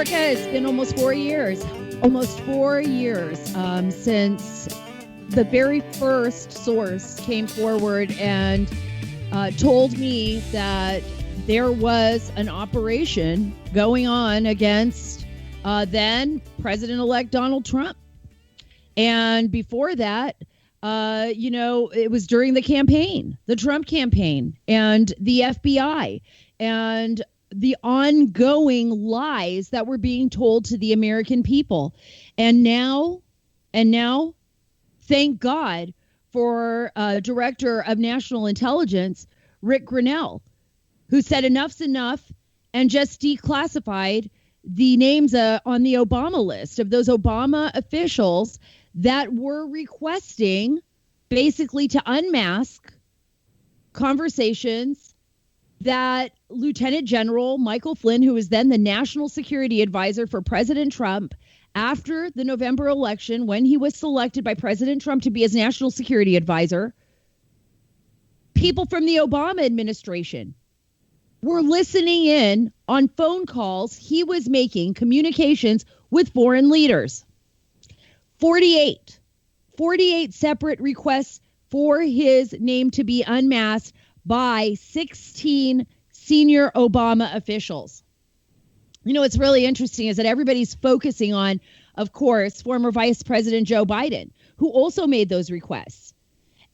America, it's been almost 4 years. Since the very first source came forward and told me that there was an operation going on against then President-elect Donald Trump. And before that, it was during the campaign, the Trump campaign, and the FBI, and the ongoing lies that were being told to the American people. And now, thank God for Director of National Intelligence, Rick Grinnell, who said enough's enough and just declassified the names on the Obama list of those Obama officials that were requesting basically to unmask conversations that Lieutenant General Michael Flynn, who was then the national security advisor for President Trump after the November election, when he was selected by President Trump to be his national security advisor, people from the Obama administration were listening in on phone calls he was making, communications with foreign leaders. 48 separate requests for his name to be unmasked by 16 senior Obama officials. You know, what's really interesting is that everybody's focusing on, of course, former Vice President Joe Biden, who also made those requests.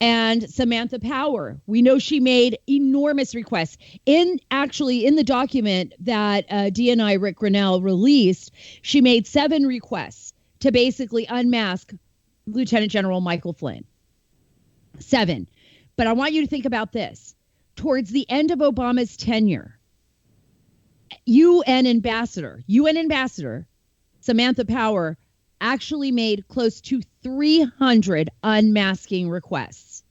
And Samantha Power, we know she made enormous requests. In the document that DNI Rick Grinnell released, she made 7 requests to basically unmask Lieutenant General Michael Flynn. 7. But I want you to think about this. Towards the end of Obama's tenure, UN ambassador Samantha Power actually made close to 300 unmasking requests.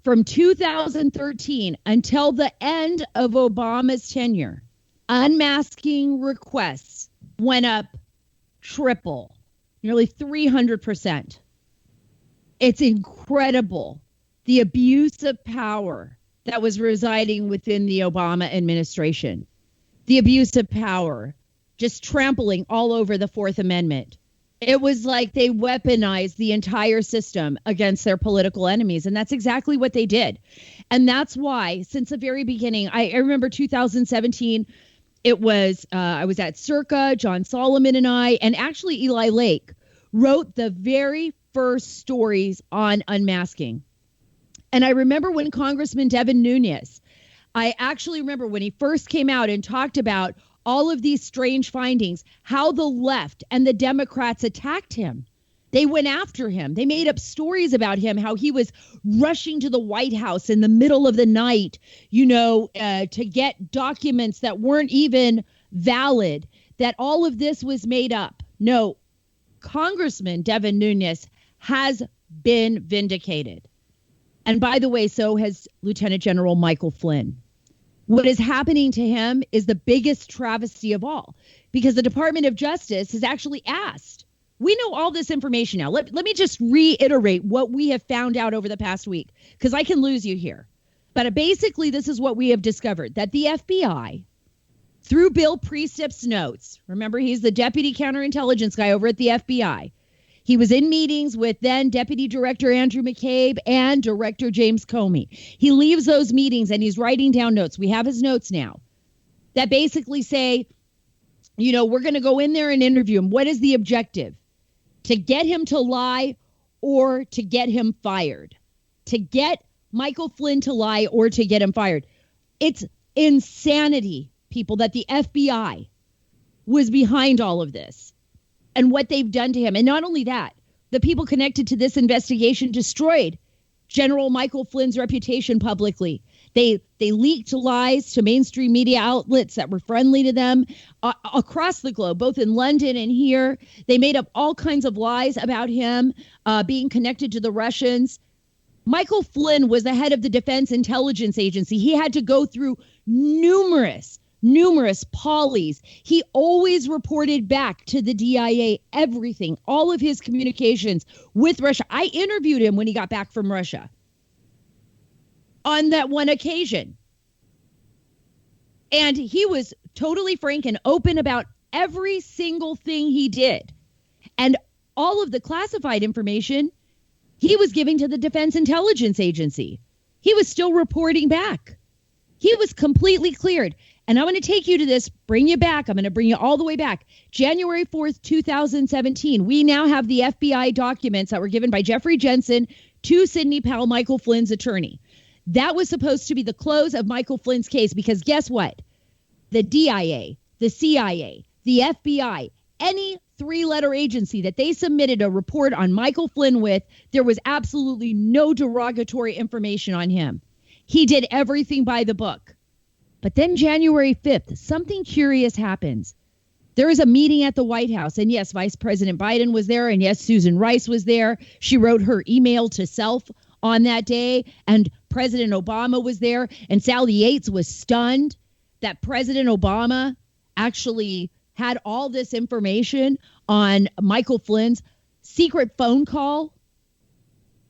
From 2013 until the end of Obama's tenure, unmasking requests went up triple, nearly 300%. It's incredible, the abuse of power that was residing within the Obama administration. The abuse of power, just trampling all over the Fourth Amendment. It was like they weaponized the entire system against their political enemies. And that's exactly what they did. And that's why, since the very beginning, I remember 2017, it was, I was at Circa, John Solomon and I, and actually Eli Lake wrote the very first stories on unmasking. And I remember when Congressman Devin Nunes, I actually remember when he first came out and talked about all of these strange findings, how the left and the Democrats attacked him. They went after him. They made up stories about him, how he was rushing to the White House in the middle of the night, to get documents that weren't even valid, that all of this was made up. No, Congressman Devin Nunes has been vindicated. And by the way, so has Lieutenant General Michael Flynn. What is happening to him is the biggest travesty of all, because the Department of Justice has actually asked. We know all this information now. Let me just reiterate what we have found out over the past week, because I can lose you here. But basically, this is what we have discovered, that the FBI, through Bill Priestup's notes, remember, he's the deputy counterintelligence guy over at the FBI. He was in meetings with then Deputy Director Andrew McCabe and Director James Comey. He leaves those meetings and he's writing down notes. We have his notes now that basically say, we're going to go in there and interview him. What is the objective? To get him to lie or to get him fired? To get Michael Flynn to lie or to get him fired? It's insanity, people, that the FBI was behind all of this. And what they've done to him. And not only that, the people connected to this investigation destroyed General Michael Flynn's reputation publicly. They leaked lies to mainstream media outlets that were friendly to them across the globe, both in London and here. They made up all kinds of lies about him being connected to the Russians. Michael Flynn was the head of the Defense Intelligence Agency. He had to go through numerous polys. He always reported back to the DIA everything, all of his communications with Russia. I interviewed him when he got back from Russia on that one occasion. And he was totally frank and open about every single thing he did. And all of the classified information he was giving to the Defense Intelligence Agency. He was still reporting back. He was completely cleared. And I'm going to take you to this, bring you back. I'm going to bring you all the way back. January 4th, 2017. We now have the FBI documents that were given by Jeffrey Jensen to Sidney Powell, Michael Flynn's attorney. That was supposed to be the close of Michael Flynn's case because guess what? The DIA, the CIA, the FBI, any three-letter agency that they submitted a report on Michael Flynn with, there was absolutely no derogatory information on him. He did everything by the book. But then January 5th, something curious happens. There is a meeting at the White House. And yes, Vice President Biden was there. And yes, Susan Rice was there. She wrote her email to self on that day. And President Obama was there. And Sally Yates was stunned that President Obama actually had all this information on Michael Flynn's secret phone call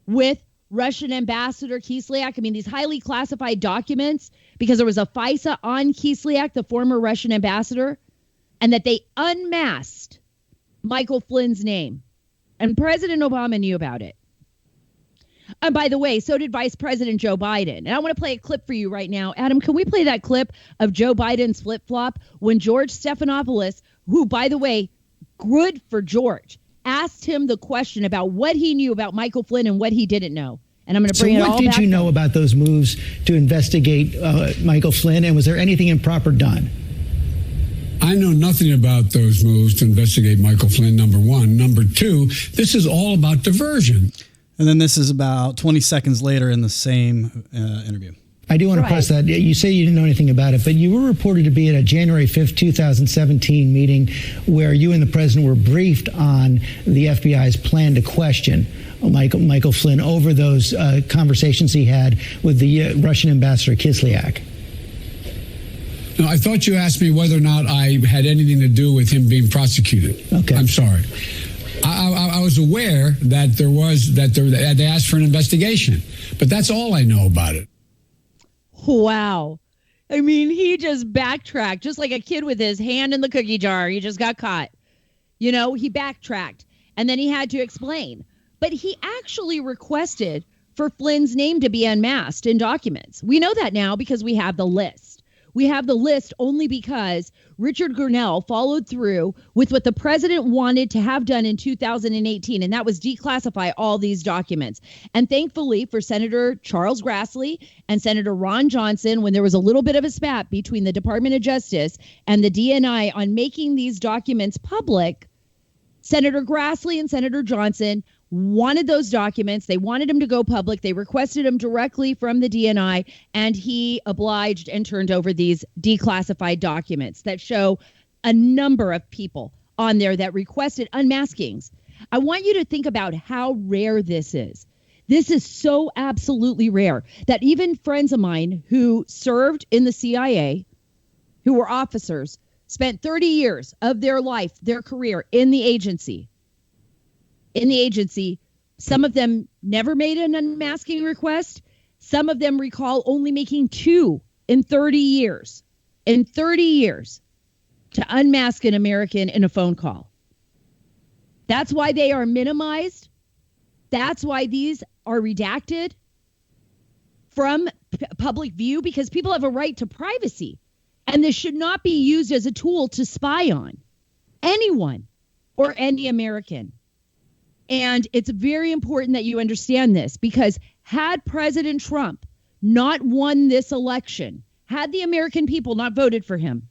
with Russian Ambassador Kislyak. I mean, these highly classified documents, because there was a FISA on Kislyak, the former Russian ambassador, and that they unmasked Michael Flynn's name. And President Obama knew about it. And by the way, so did Vice President Joe Biden. And I want to play a clip for you right now. Adam, can we play that clip of Joe Biden's flip-flop when George Stephanopoulos, who, by the way, good for George, asked him the question about what he knew about Michael Flynn and what he didn't know. And I'm going to bring it all back. So what did you know about those moves to investigate Michael Flynn, and was there anything improper done? I know nothing about those moves to investigate Michael Flynn, number one. Number two, this is all about diversion. And then this is about 20 seconds later in the same interview. I do want to press that. You say you didn't know anything about it, but you were reported to be at a January 5th, 2017 meeting where you and the president were briefed on the FBI's plan to question Michael Flynn over those conversations he had with the Russian ambassador Kislyak. No, I thought you asked me whether or not I had anything to do with him being prosecuted. Okay. I'm sorry. I was aware that they asked for an investigation, but that's all I know about it. Wow. I mean, he just backtracked, just like a kid with his hand in the cookie jar. He just got caught. You know, he backtracked, and then he had to explain. But he actually requested for Flynn's name to be unmasked in documents. We know that now because we have the list. We have the list only because Richard Grenell followed through with what the president wanted to have done in 2018, and that was declassify all these documents. And thankfully for Senator Charles Grassley and Senator Ron Johnson, when there was a little bit of a spat between the Department of Justice and the DNI on making these documents public, Senator Grassley and Senator Johnson wanted those documents. They wanted them to go public. They requested them directly from the DNI, and he obliged and turned over these declassified documents that show a number of people on there that requested unmaskings. I want you to think about how rare this is. This is so absolutely rare that even friends of mine who served in the CIA, who were officers, spent 30 years of their life, their career in the agency. Some of them never made an unmasking request. Some of them recall only making 2 in 30 years. In 30 years to unmask an American in a phone call. That's why they are minimized. That's why these are redacted from public view, because people have a right to privacy. And this should not be used as a tool to spy on anyone or any American. And it's very important that you understand this, because had President Trump not won this election, had the American people not voted for him,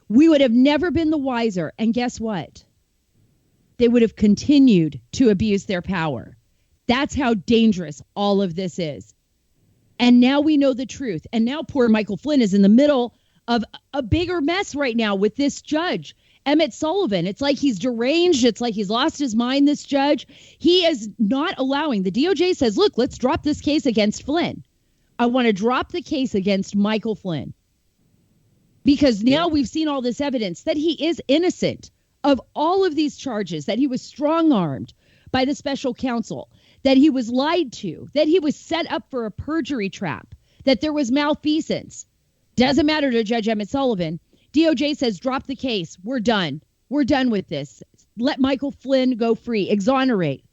we would have never been the wiser. And guess what? They would have continued to abuse their power. That's how dangerous all of this is. And now we know the truth. And now poor Michael Flynn is in the middle of a bigger mess right now with this judge, Emmett Sullivan. It's like he's deranged. It's like he's lost his mind, this judge. He is not allowing. The DOJ says, look, let's drop this case against Flynn. I want to drop the case against Michael Flynn. Because now we've seen all this evidence that he is innocent of all of these charges, that he was strong-armed by the special counsel, that he was lied to, that he was set up for a perjury trap, that there was malfeasance. Doesn't matter to Judge Emmett Sullivan. DOJ says, drop the case. We're done. We're done with this. Let Michael Flynn go free. Exonerate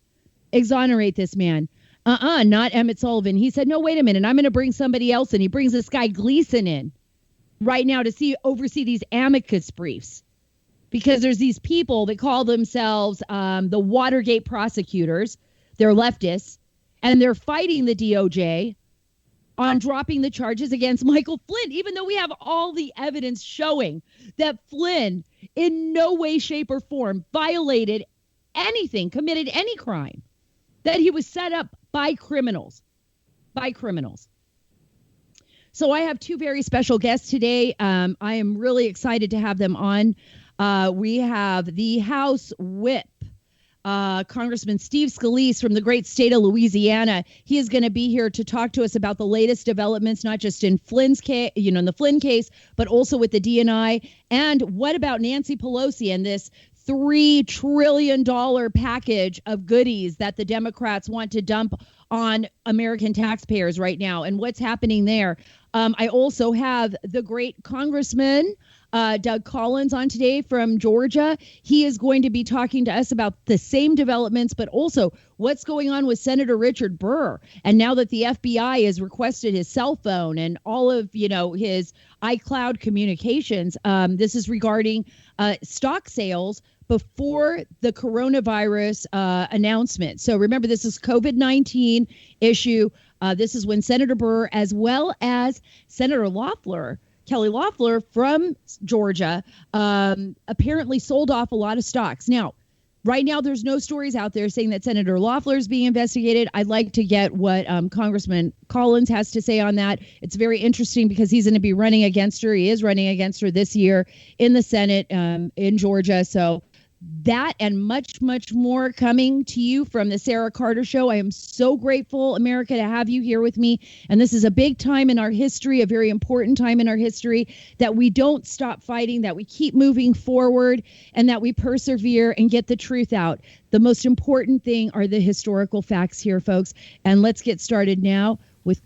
this man. Not Emmett Sullivan. He said, no, wait a minute. I'm going to bring somebody else in. He brings this guy Gleason in right now to oversee these amicus briefs, because there's these people that call themselves the Watergate prosecutors. They're leftists, and they're fighting the DOJ on dropping the charges against Michael Flynn, even though we have all the evidence showing that Flynn in no way, shape, or form violated anything, committed any crime, that he was set up by criminals. So I have two very special guests today. I am really excited to have them on. We have the House Whip, Congressman Steve Scalise from the great state of Louisiana. He is going to be here to talk to us about the latest developments, not just in Flynn's case, in the Flynn case, but also with the DNI. And what about Nancy Pelosi and this $3 trillion package of goodies that the Democrats want to dump on American taxpayers right now, and what's happening there? I also have the great Congressman Doug Collins on today from Georgia. He is going to be talking to us about the same developments, but also what's going on with Senator Richard Burr. And now that the FBI has requested his cell phone and all of, his iCloud communications, this is regarding stock sales before the coronavirus announcement. So remember, this is COVID-19 issue. This is when Senator Burr, as well as Senator Kelly Loeffler from Georgia, apparently sold off a lot of stocks. Now, right now, there's no stories out there saying that Senator Loeffler is being investigated. I'd like to get what Congressman Collins has to say on that. It's very interesting because he's going to be running against her. He is running against her this year in the Senate in Georgia. So that and much, much more coming to you from the Sara Carter Show. I am so grateful, America, to have you here with me. And this is a big time in our history, a very important time in our history, that we don't stop fighting, that we keep moving forward, and that we persevere and get the truth out. The most important thing are the historical facts here, folks. And let's get started now with...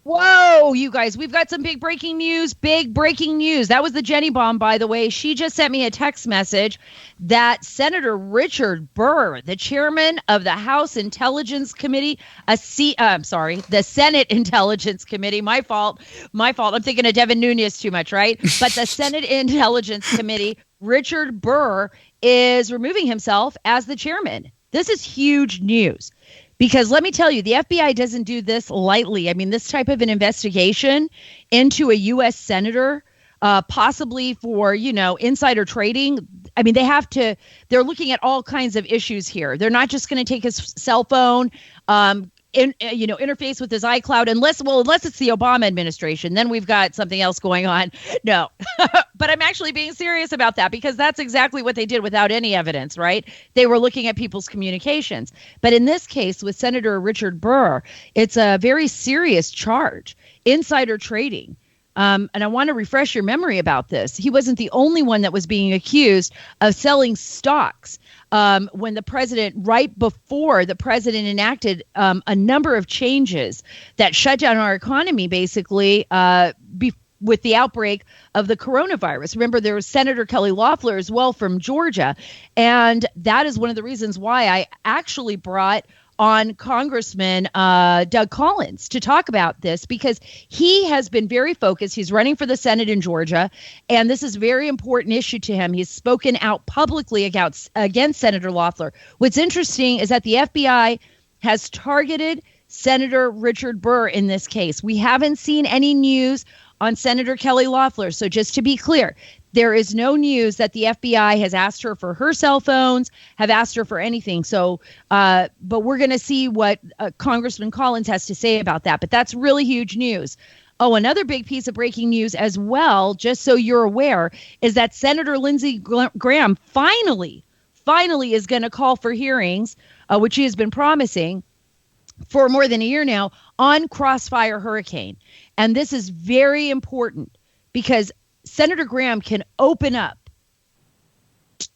Whoa, you guys, we've got some big breaking news. That was the Jenny bomb, by the way. She just sent me a text message that Senator Richard Burr, the chairman of the House Intelligence Committee, the Senate Intelligence Committee, my fault. I'm thinking of Devin Nunes too much, right? But the Senate Intelligence Committee, Richard Burr, is removing himself as the chairman. This is huge news. Because let me tell you, the FBI doesn't do this lightly. I mean, this type of an investigation into a U.S. senator, possibly for, insider trading. I mean, they're looking at all kinds of issues here. They're not just going to take his cell phone, interface with his iCloud, unless it's the Obama administration, then we've got something else going on. No, but I'm actually being serious about that, because that's exactly what they did without any evidence, right? They were looking at people's communications. But in this case with Senator Richard Burr, it's a very serious charge, insider trading. And I want to refresh your memory about this. He wasn't the only one that was being accused of selling stocks. When the president, right before the president enacted a number of changes that shut down our economy, basically, with the outbreak of the coronavirus. Remember, there was Senator Kelly Loeffler as well from Georgia. And that is one of the reasons why I actually brought on Congressman Doug Collins to talk about this, because he has been very focused. He's running for the Senate in Georgia, and this is a very important issue to him. He's spoken out publicly against Senator Loeffler. What's interesting is that the FBI has targeted Senator Richard Burr in this case. We haven't seen any news on Senator Kelly Loeffler. So just to be clear, there is no news that the FBI has asked her for her cell phones, have asked her for anything. So, but we're going to see what Congressman Collins has to say about that. But that's really huge news. Oh, another big piece of breaking news as well, just so you're aware, is that Senator Lindsey Graham finally is going to call for hearings, which he has been promising for more than a year now, on Crossfire Hurricane. And this is very important because Senator Graham can open up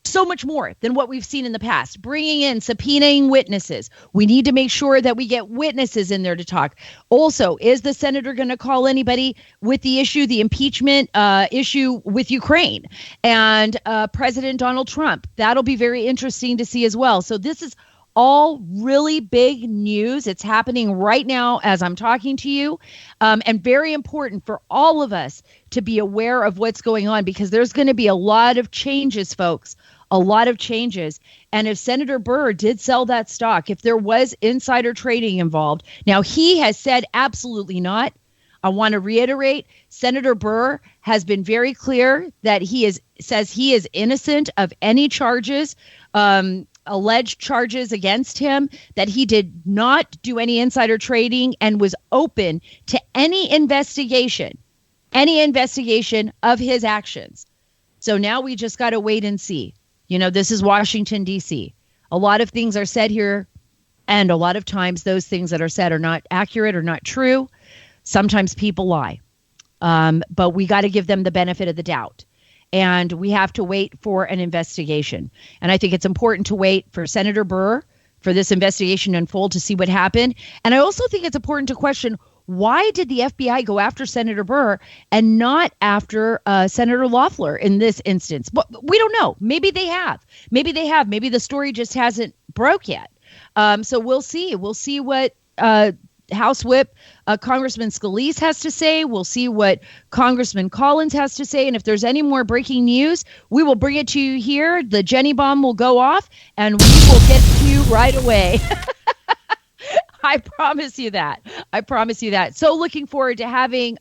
so much more than what we've seen in the past. Bringing in, subpoenaing witnesses. We need to make sure that we get witnesses in there to talk. Also, is the senator going to call anybody with the issue, the impeachment issue with Ukraine and President Donald Trump? That'll be very interesting to see as well. So this is all really big news. It's happening right now as I'm talking to you, and very important for all of us to be aware of what's going on, because there's going to be a lot of changes, folks, a lot of changes. And if Senator Burr did sell that stock, if there was insider trading involved, now he has said absolutely not. I want to reiterate, Senator Burr has been very clear that says he is innocent of any charges, alleged charges against him, that he did not do any insider trading and was open to any investigation of his actions. So now we just got to wait and see. You know, this is Washington, D.C. A lot of things are said here, and a lot of times those things that are said are not accurate or not true. Sometimes people lie, but we got to give them the benefit of the doubt. And we have to wait for an investigation. And I think it's important to wait for Senator Burr, for this investigation to unfold, to see what happened. And I also think it's important to question, why did the FBI go after Senator Burr and not after Senator Loeffler in this instance? But we don't know. Maybe they have. Maybe the story just hasn't broke yet. So we'll see. We'll see what House Whip Congressman Scalise has to say. We'll see what Congressman Collins has to say. And if there's any more breaking news, we will bring it to you here. The Jenny bomb will go off and we will get to you right away. I promise you that. So looking forward to having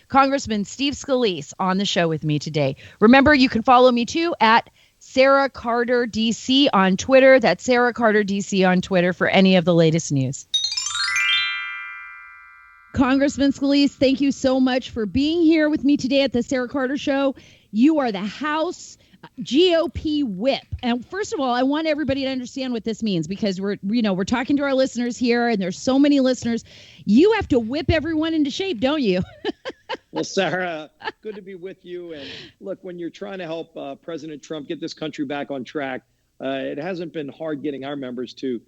Congressman Steve Scalise on the show with me today. Remember, you can follow me too at Sara Carter DC on Twitter. That's Sara Carter DC on Twitter for any of the latest news. Congressman Scalise, thank you so much for being here with me today at the Sara Carter Show. You are the House GOP whip. And first of all, I want everybody to understand what this means, because we're talking to our listeners here, and there's so many listeners. You have to whip everyone into shape, don't you? Well, Sarah, good to be with you. And look, when you're trying to help President Trump get this country back on track, it hasn't been hard getting our members to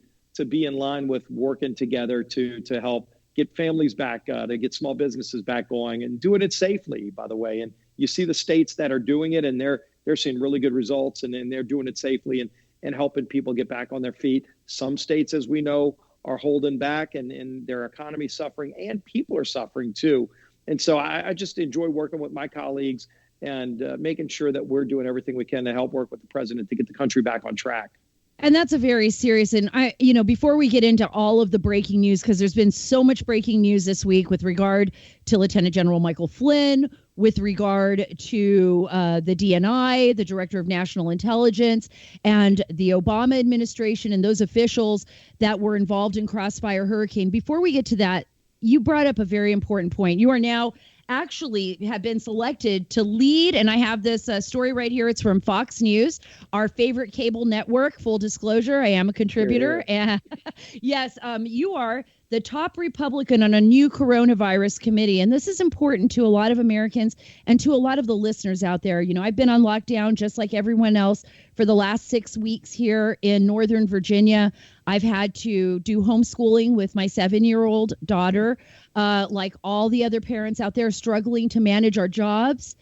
be in line with working together to help get families back, to get small businesses back going, and doing it safely, by the way. And you see the states that are doing it, and they're seeing really good results, and they're doing it safely and helping people get back on their feet. Some states, as we know, are holding back, and their economy suffering, and people are suffering too. And so I just enjoy working with my colleagues and making sure that we're doing everything we can to help work with the president to get the country back on track. And that's a very serious, and before we get into all of the breaking news, because there's been so much breaking news this week with regard to Lieutenant General Michael Flynn, with regard to the DNI, the Director of National Intelligence, and the Obama administration and those officials that were involved in Crossfire Hurricane. Before we get to that, you brought up a very important point. You are now actually have been selected to lead, and I have this story right here. It's from Fox News, our favorite cable network. Full disclosure, I am a contributor. And yes, you are the top Republican on a new coronavirus committee. And this is important to a lot of Americans and to a lot of the listeners out there. You know, I've been on lockdown just like everyone else for the last 6 weeks here in Northern Virginia. I've had to do homeschooling with my 7-year-old daughter, like all the other parents out there struggling to manage our jobs.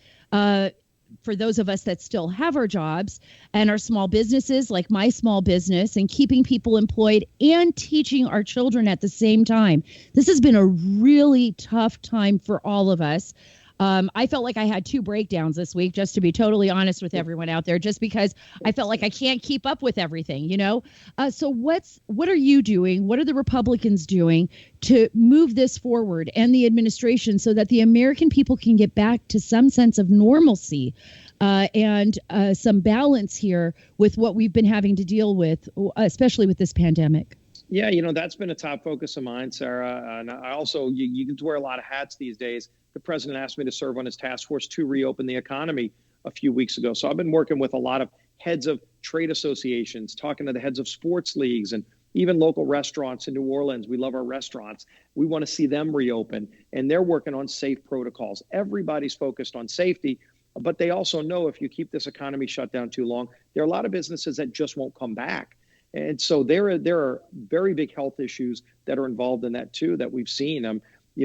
For those of us that still have our jobs and our small businesses, like my small business, and keeping people employed and teaching our children at the same time. This has been a really tough time for all of us. I felt like I had 2 breakdowns this week, just to be totally honest with everyone out there, just because I felt like I can't keep up with everything, you know? So what are you doing? What are the Republicans doing to move this forward, and the administration, so that the American people can get back to some sense of normalcy and some balance here with what we've been having to deal with, especially with this pandemic? Yeah, you know, that's been a top focus of mine, Sarah. And I also, you get to wear a lot of hats these days. The president asked me to serve on his task force to reopen the economy a few weeks ago. So I've been working with a lot of heads of trade associations, talking to the heads of sports leagues, and even local restaurants in New Orleans. We love our restaurants. We want to see them reopen, and they're working on safe protocols. Everybody's focused on safety. But they also know if you keep this economy shut down too long, there are a lot of businesses that just won't come back. And so there are very big health issues that are involved in that too, that we've seen.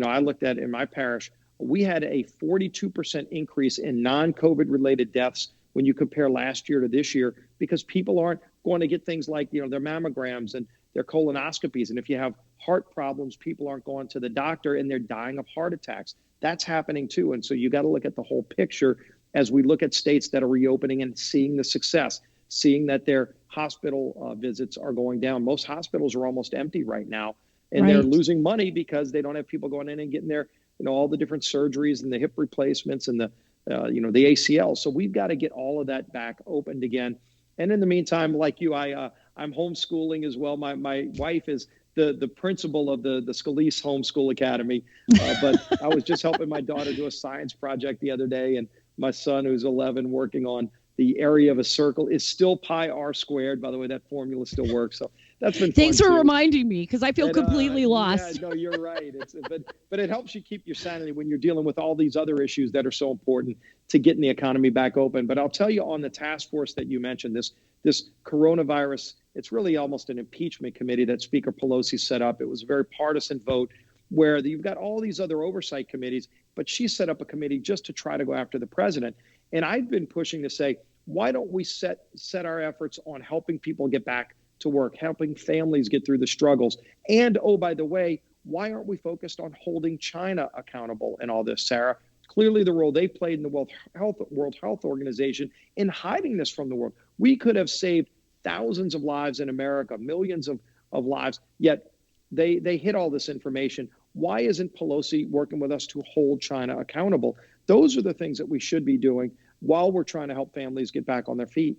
I looked at in my parish, we had a 42% increase in non-COVID related deaths when you compare last year to this year, because people aren't going to get things like, their mammograms and their colonoscopies. And if you have heart problems, people aren't going to the doctor and they're dying of heart attacks. That's happening too. And so you got to look at the whole picture as we look at states that are reopening and seeing the success, seeing that their hospital visits are going down. Most hospitals are almost empty right now, and they're losing money because they don't have people going in and getting their, all the different surgeries and the hip replacements and the ACL. So we've got to get all of that back opened again. And in the meantime, like you, I'm homeschooling as well. My wife is the principal of the Scalise Homeschool Academy, but I was just helping my daughter do a science project the other day, and my son, who's 11, working on the area of a circle is still pi r squared. By the way, that formula still works. So that's been Thanks fun for too. reminding me, because I feel completely lost. Yeah, no, you're right. But it helps you keep your sanity when you're dealing with all these other issues that are so important to getting the economy back open. But I'll tell you, on the task force that you mentioned, this coronavirus, it's really almost an impeachment committee that Speaker Pelosi set up. It was a very partisan vote where you've got all these other oversight committees, but she set up a committee just to try to go after the president. And I've been pushing to say, why don't we set our efforts on helping people get back to work, helping families get through the struggles? And, oh, by the way, why aren't we focused on holding China accountable in all this, Sarah? Clearly the role they played in the World Health Organization in hiding this from the world. We could have saved thousands of lives in America, millions of lives, yet they hid all this information. Why isn't Pelosi working with us to hold China accountable? Those are the things that we should be doing while we're trying to help families get back on their feet.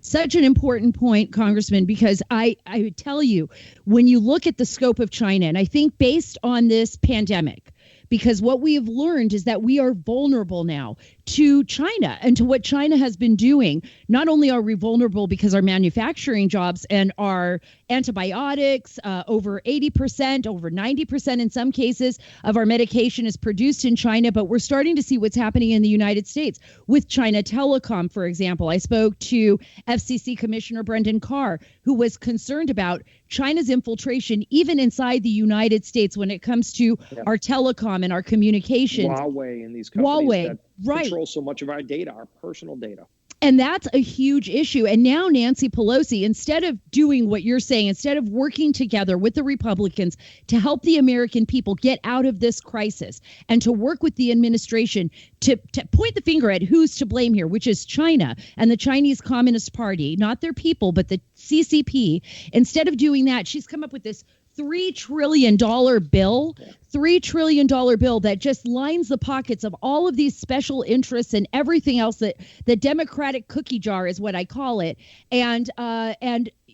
Such an important point, Congressman, because I would tell you, when you look at the scope of China, and I think based on this pandemic, because what we have learned is that we are vulnerable now to China and to what China has been doing. Not only are we vulnerable because our manufacturing jobs and our antibiotics, over 80%, over 90% in some cases of our medication is produced in China, but we're starting to see what's happening in the United States with China Telecom, for example. I spoke to FCC Commissioner Brendan Carr, who was concerned about China's infiltration even inside the United States when it comes to our telecom and our communications. Huawei and these companies that control so much of our data, our personal data. And that's a huge issue. And now Nancy Pelosi, instead of doing what you're saying, instead of working together with the Republicans to help the American people get out of this crisis and to work with the administration to point the finger at who's to blame here, which is China and the Chinese Communist Party, not their people, but the CCP. Instead of doing that, she's come up with this $3 trillion bill, $3 trillion bill that just lines the pockets of all of these special interests and everything else, that the Democratic cookie jar is what I call it. And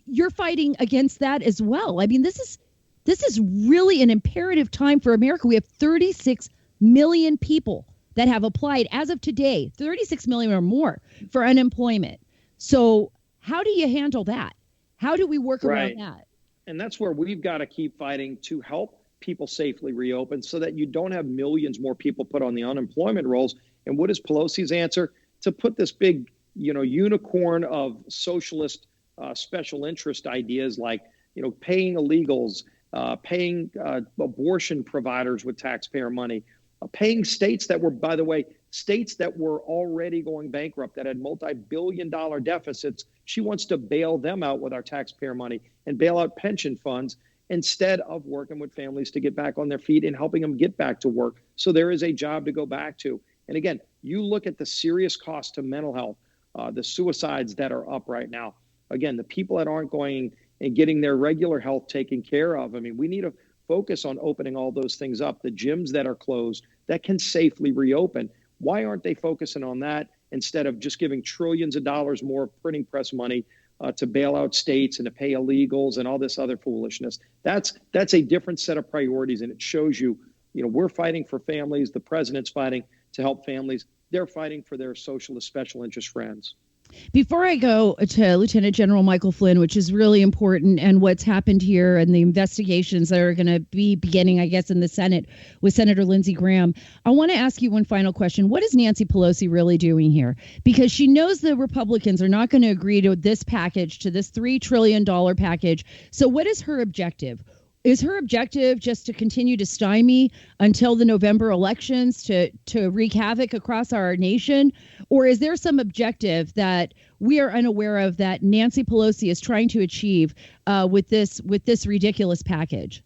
you're fighting against that as well. I mean, this is really an imperative time for America. We have 36 million people that have applied as of today, 36 million or more for unemployment. So how do you handle that? How do we work around that? And that's where we've got to keep fighting to help people safely reopen so that you don't have millions more people put on the unemployment rolls. And what is Pelosi's answer? To put this big, unicorn of socialist special interest ideas like, paying illegals, paying abortion providers with taxpayer money, paying states that were, by the way, states that were already going bankrupt, that had multi-billion-dollar deficits. She wants to bail them out with our taxpayer money and bail out pension funds instead of working with families to get back on their feet and helping them get back to work so there is a job to go back to. And again, you look at the serious cost to mental health, the suicides that are up right now. Again, the people that aren't going and getting their regular health taken care of. I mean, we need to focus on opening all those things up. The gyms that are closed that can safely reopen. Why aren't they focusing on that instead of just giving trillions of dollars more printing press money to bail out states and to pay illegals and all this other foolishness? That's a different set of priorities, and it shows you, we're fighting for families. The president's fighting to help families. They're fighting for their socialist special interest friends. Before I go to Lieutenant General Michael Flynn, which is really important, and what's happened here and the investigations that are going to be beginning, I guess, in the Senate with Senator Lindsey Graham, I want to ask you one final question. What is Nancy Pelosi really doing here? Because she knows the Republicans are not going to agree to this package, to this $3 trillion package. So what is her objective? Is her objective just to continue to stymie until the November elections, to wreak havoc across our nation? Or is there some objective that we are unaware of that Nancy Pelosi is trying to achieve with this ridiculous package?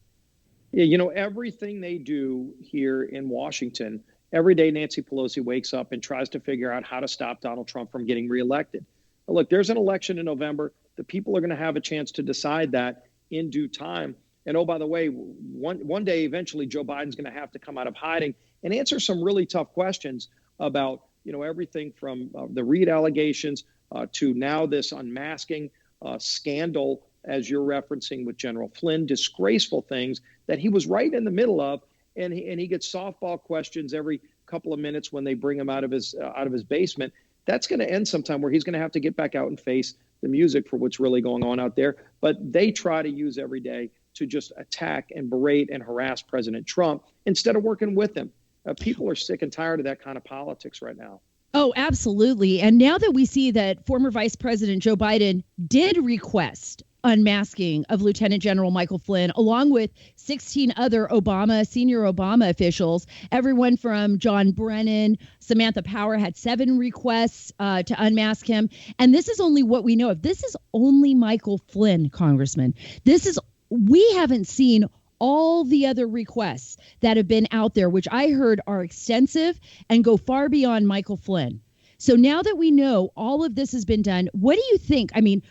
Yeah, everything they do here in Washington, every day Nancy Pelosi wakes up and tries to figure out how to stop Donald Trump from getting reelected. Look, there's an election in November. The people are going to have a chance to decide that in due time. And oh, by the way, one day, eventually, Joe Biden's going to have to come out of hiding and answer some really tough questions about, everything from the Reid allegations to now this unmasking scandal, as you're referencing with General Flynn, disgraceful things that he was right in the middle of. And he gets softball questions every couple of minutes when they bring him out of his basement. That's going to end sometime where he's going to have to get back out and face the music for what's really going on out there. But they try to use every day to just attack and berate and harass President Trump instead of working with him. People are sick and tired of that kind of politics right now. Oh, absolutely. And now that we see that former Vice President Joe Biden did request unmasking of Lieutenant General Michael Flynn, along with 16 other senior Obama officials, everyone from John Brennan, Samantha Power had 7 requests to unmask him. And this is only what we know of. This is only Michael Flynn, Congressman. We haven't seen all the other requests that have been out there, which I heard are extensive and go far beyond Michael Flynn. So now that we know all of this has been done, what do you think? I mean,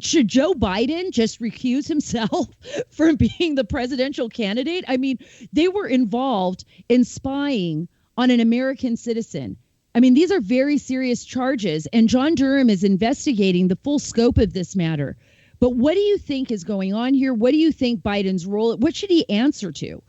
should Joe Biden just recuse himself from being the presidential candidate? I mean, they were involved in spying on an American citizen. I mean, these are very serious charges, and John Durham is investigating the full scope of this matter. But what do you think is going on here? What do you think Biden's role? What should he answer to?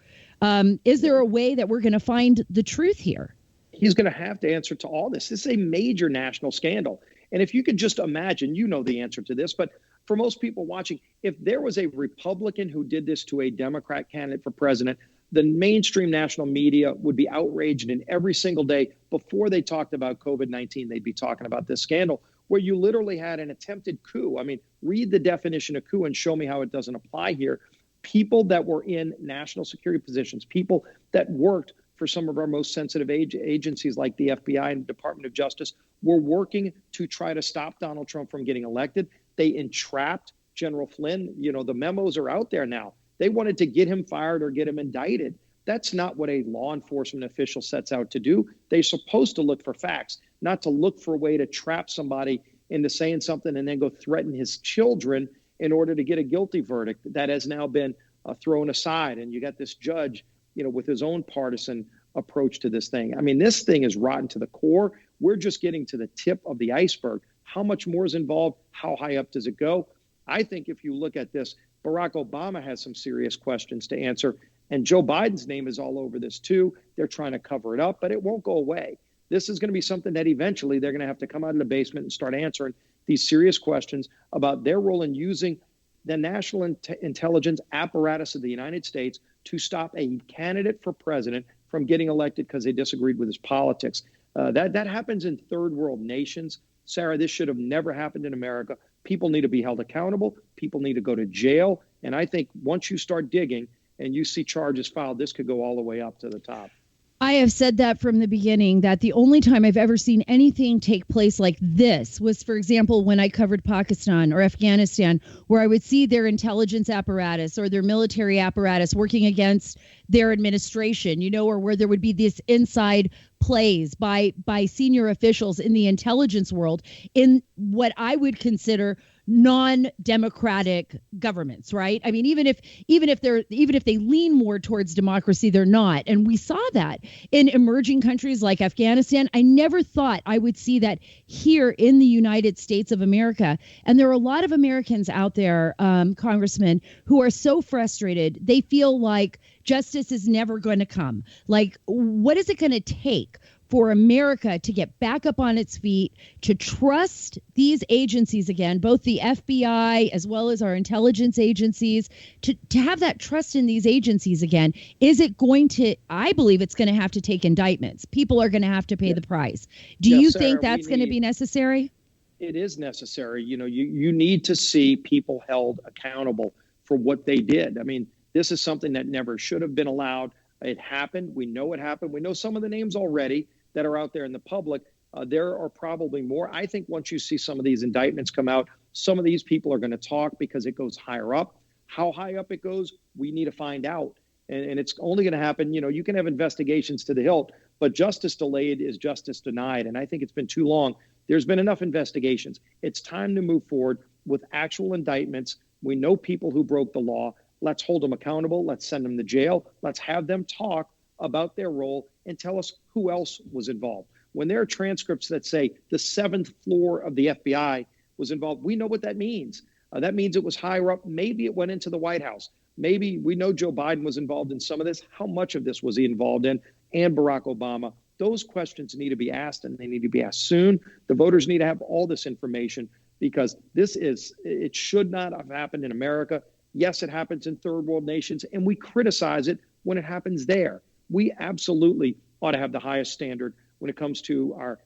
Is there a way that we're going to find the truth here? He's going to have to answer to all this. This is a major national scandal. And if you could just imagine, the answer to this, but for most people watching, if there was a Republican who did this to a Democrat candidate for president, the mainstream national media would be outraged, and every single day before they talked about COVID-19, they'd be talking about this scandal, where you literally had an attempted coup. I mean, read the definition of coup and show me how it doesn't apply here. People that were in national security positions, people that worked for some of our most sensitive agencies like the FBI and Department of Justice, were working to try to stop Donald Trump from getting elected. They entrapped General Flynn. The memos are out there now. They wanted to get him fired or get him indicted. That's not what a law enforcement official sets out to do. They're supposed to look for facts, not to look for a way to trap somebody into saying something and then go threaten his children in order to get a guilty verdict. That has now been thrown aside. And you got this judge, with his own partisan approach to this thing. I mean, this thing is rotten to the core. We're just getting to the tip of the iceberg. How much more is involved? How high up does it go? I think if you look at this, Barack Obama has some serious questions to answer. And Joe Biden's name is all over this too. They're trying to cover it up, but it won't go away. This is going to be something that eventually they're going to have to come out of the basement and start answering these serious questions about their role in using the national intelligence apparatus of the United States to stop a candidate for president from getting elected because they disagreed with his politics. That happens in third world nations. Sarah, this should have never happened in America. People need to be held accountable. People need to go to jail. And I think once you start digging and you see charges filed, this could go all the way up to the top. I have said that from the beginning, that the only time I've ever seen anything take place like this was, for example, when I covered Pakistan or Afghanistan, where I would see their intelligence apparatus or their military apparatus working against their administration, or where there would be this inside plays by senior officials in the intelligence world in what I would consider non-democratic governments, right? I mean, even if they lean more towards democracy, they're not. And we saw that in emerging countries like Afghanistan. I never thought I would see that here in the United States of America. And there are a lot of Americans out there, Congressman, who are so frustrated. They feel like justice is never going to come. Like, what is it going to take for America to get back up on its feet, to trust these agencies again, both the FBI as well as our intelligence agencies, to have that trust in these agencies again? Is it going to, I believe it's going to have to take indictments. People are going to have to pay the price. Do you Sarah, think that's going to be necessary? It is necessary. You need to see people held accountable for what they did. I mean, this is something that never should have been allowed. It happened. We know it happened. We know some of the names already that are out there in the public. There are probably more. I think once you see some of these indictments come out, some of these people are going to talk because it goes higher up. How high up it goes, we need to find out. And it's only going to happen, you can have investigations to the hilt, but justice delayed is justice denied. And I think it's been too long. There's been enough investigations. It's time to move forward with actual indictments. We know people who broke the law. Let's hold them accountable. Let's send them to jail. Let's have them talk about their role and tell us who else was involved. When there are transcripts that say the 7th floor of the FBI was involved, we know what that means. That means it was higher up. Maybe it went into the White House. Maybe we know Joe Biden was involved in some of this. How much of this was he involved in? And Barack Obama. Those questions need to be asked, and they need to be asked soon. The voters need to have all this information because it should not have happened in America. Yes, it happens in third world nations, and we criticize it when it happens there. We absolutely ought to have the highest standard when it comes to our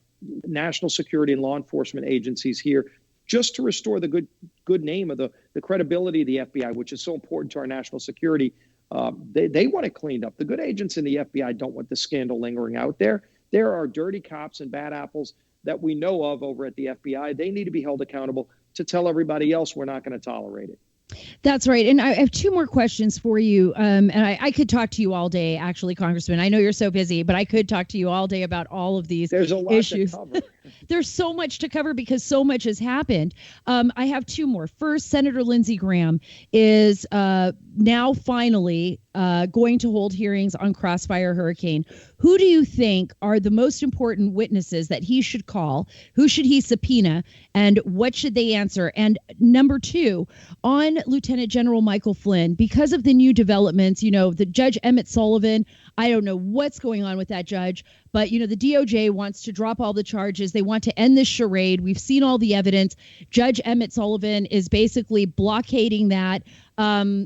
national security and law enforcement agencies here, just to restore the good name of the credibility of the FBI, which is so important to our national security. They want it cleaned up. The good agents in the FBI don't want the scandal lingering out there. There are dirty cops and bad apples that we know of over at the FBI. They need to be held accountable to tell everybody else we're not going to tolerate it. That's right. And I have two more questions for you. And I could talk to you all day, actually, Congressman. I know you're so busy, but I could talk to you all day about all of these issues. There's a lot to cover. There's so much to cover because so much has happened. I have two more. First, Senator Lindsey Graham is now finally going to hold hearings on Crossfire Hurricane. Who do you think are the most important witnesses that he should call? Who should he subpoena? And what should they answer? And number two, on Lieutenant General Michael Flynn, because of the new developments, the Judge Emmett Sullivan, I don't know what's going on with that judge, but, the DOJ wants to drop all the charges. They want to end this charade. We've seen all the evidence. Judge Emmett Sullivan is basically blockading that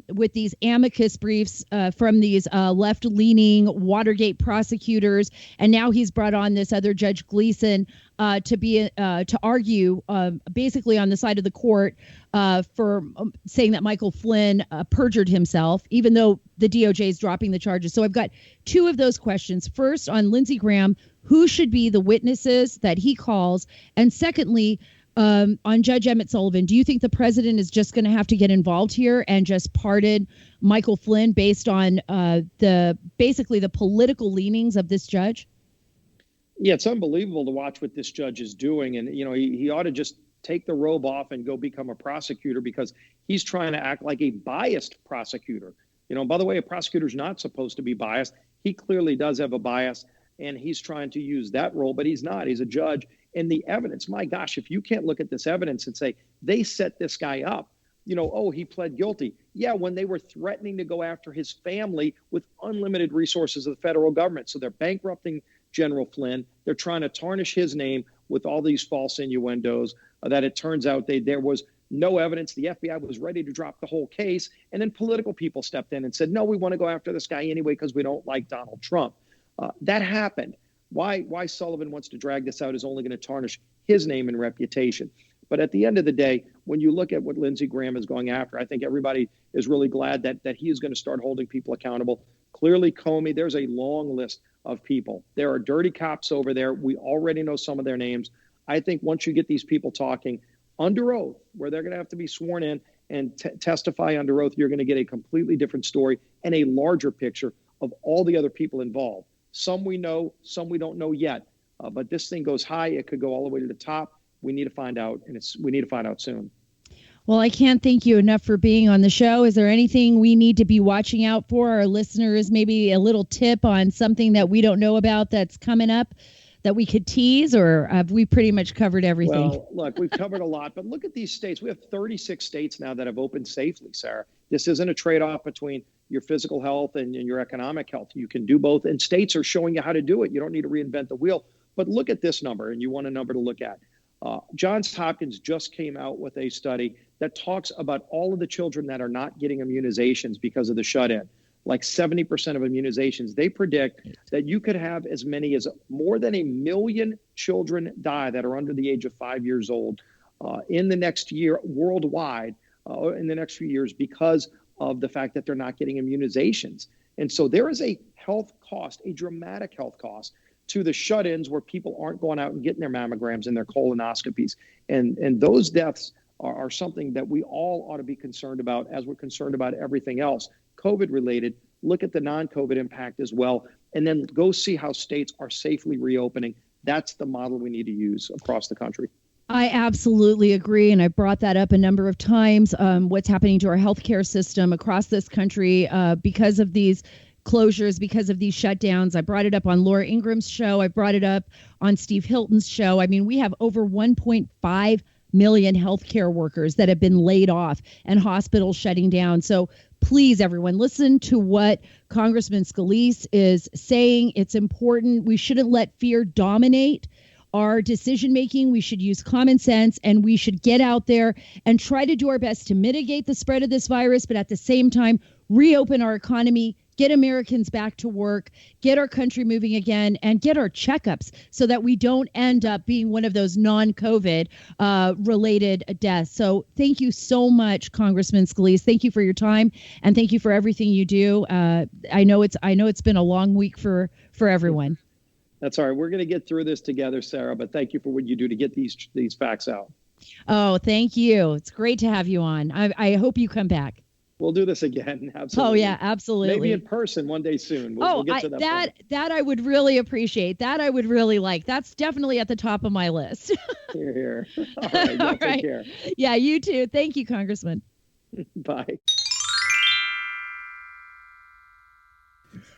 with these amicus briefs from these left-leaning Watergate prosecutors. And now he's brought on this other Judge Gleason to argue basically on the side of the court for saying that Michael Flynn perjured himself, even though the DOJ is dropping the charges. So I've got two of those questions. First, on Lindsey Graham, who should be the witnesses that he calls? And secondly, on Judge Emmett Sullivan, do you think the president is just going to have to get involved here and just pardon Michael Flynn based on the political leanings of this judge? Yeah, it's unbelievable to watch what this judge is doing. And, he ought to just take the robe off and go become a prosecutor because he's trying to act like a biased prosecutor. By the way, a prosecutor is not supposed to be biased. He clearly does have a bias, and he's trying to use that role, but he's not. He's a judge. And the evidence, my gosh, if you can't look at this evidence and say, they set this guy up, he pled guilty. Yeah, when they were threatening to go after his family with unlimited resources of the federal government. So they're bankrupting General Flynn. They're trying to tarnish his name with all these false innuendos that it turns out there was no evidence. The FBI was ready to drop the whole case. And then political people stepped in and said, no, we want to go after this guy anyway because we don't like Donald Trump. That happened. Why Sullivan wants to drag this out is only going to tarnish his name and reputation. But at the end of the day, when you look at what Lindsey Graham is going after, I think everybody is really glad that he is going to start holding people accountable. Clearly, Comey, there's a long list of people. There are dirty cops over there. We already know some of their names. I think once you get these people talking under oath, where they're going to have to be sworn in and testify under oath, you're going to get a completely different story and a larger picture of all the other people involved. Some we know, some we don't know yet. But this thing goes high. It could go all the way to the top. We need to find out, and we need to find out soon. Well, I can't thank you enough for being on the show. Is there anything we need to be watching out for? Our listeners, maybe a little tip on something that we don't know about that's coming up that we could tease, or have we pretty much covered everything? Well, look, we've covered a lot, but look at these states. We have 36 states now that have opened safely, Sarah. This isn't a trade-off between your physical health and your economic health. You can do both, and states are showing you how to do it. You don't need to reinvent the wheel. But look at this number, and you want a number to look at. Johns Hopkins just came out with a study that talks about all of the children that are not getting immunizations because of the shut-in, like 70% of immunizations. They predict that you could have as many as more than 1 million children die that are under the age of 5 years old in the next year worldwide, in the next few years, because of the fact that they're not getting immunizations. And so there is a health cost, a dramatic health cost to the shut-ins where people aren't going out and getting their mammograms and their colonoscopies. And those deaths are something that we all ought to be concerned about, as we're concerned about everything else COVID related. Look at the non-COVID impact as well, and then go see how states are safely reopening. That's the model we need to use across the country. I absolutely agree, and I brought that up a number of times, what's happening to our healthcare system across this country because of these closures, because of these shutdowns. I brought it up on Laura Ingram's show. I brought it up on Steve Hilton's show. I mean, we have over 1.5 million healthcare workers that have been laid off and hospitals shutting down. So please, everyone, listen to what Congressman Scalise is saying. It's important. We shouldn't let fear dominate our decision making. We should use common sense, and we should get out there and try to do our best to mitigate the spread of this virus, but at the same time, reopen our economy, get Americans back to work, get our country moving again, and get our checkups so that we don't end up being one of those non-COVID related deaths. So thank you so much, Congressman Scalise. Thank you for your time, and thank you for everything you do. I know it's been a long week for everyone. That's all right. We're going to get through this together, Sarah, but thank you for what you do to get these facts out. Oh, thank you. It's great to have you on. I hope you come back. We'll do this again. Absolutely. Oh, yeah, absolutely. Maybe in person one day soon. We'll get to that I would really appreciate. That I would really like. That's definitely at the top of my list. Here. All right. All right. Take care. Yeah, you too. Thank you, Congressman. Bye.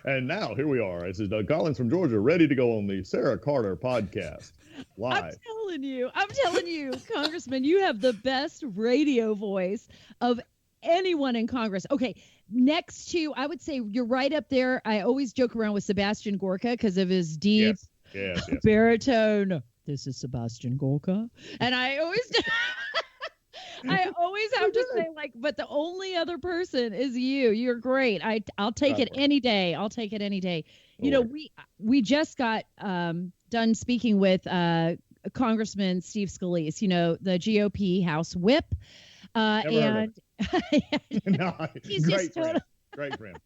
And now here we are. This is Doug Collins from Georgia, ready to go on the Sarah Carter podcast live. I'm telling you, Congressman, you have the best radio voice of anyone in Congress. Okay, next to, I would say you're right up there. I always joke around with Sebastian Gorka because of his deep yes. baritone. This is Sebastian Gorka. And I always have to say, like, but the only other person is you. You're great. I'll take it any day. You know, we just got done speaking with Congressman Steve Scalise, you know, the GOP House Whip. And he's great friend. Great friend.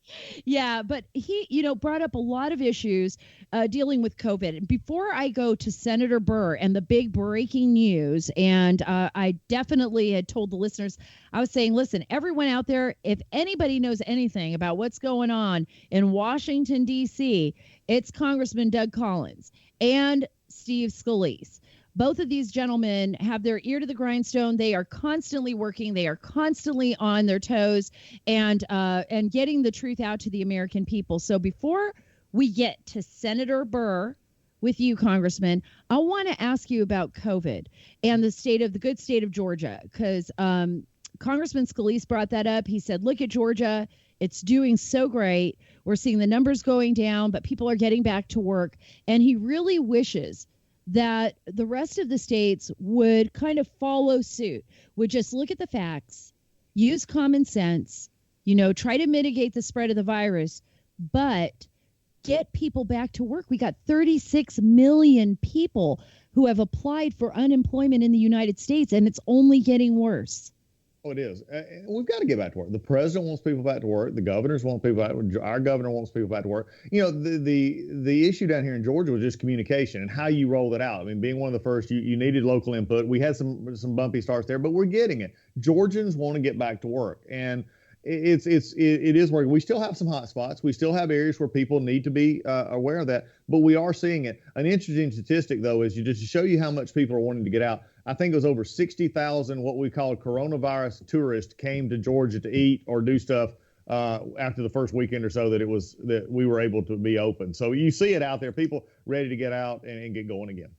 Yeah, but he, you know, brought up a lot of issues dealing with COVID. And before I go to Senator Burr and the big breaking news, and I definitely had told the listeners, I was saying, listen, everyone out there, if anybody knows anything about what's going on in Washington, D.C., it's Congressman Doug Collins and Steve Scalise. Both of these gentlemen have their ear to the grindstone. They are constantly working. They are constantly on their toes and getting the truth out to the American people. So before we get to Senator Burr with you, Congressman, I want to ask you about COVID and the good state of Georgia, because Congressman Scalise brought that up. He said, look at Georgia. It's doing so great. We're seeing the numbers going down, but people are getting back to work. And he really wishes that the rest of the states would kind of follow suit, would just look at the facts, use common sense, you know, try to mitigate the spread of the virus, but get people back to work. We got 36 million people who have applied for unemployment in the United States, and it's only getting worse. Oh, it is. We've got to get back to work. The president wants people back to work. The governors want people back to work. Our governor wants people back to work. You know, the issue down here in Georgia was just communication and how you roll it out. I mean, being one of the first, you needed local input. We had some bumpy starts there, but we're getting it. Georgians want to get back to work, and it is working. We still have some hot spots. We still have areas where people need to be aware of that, but we are seeing it. An interesting statistic, though, is just to show you how much people are wanting to get out. I think it was over 60,000 what we call coronavirus tourists came to Georgia to eat or do stuff after the first weekend or so that we were able to be open. So you see it out there, people ready to get out and get going again.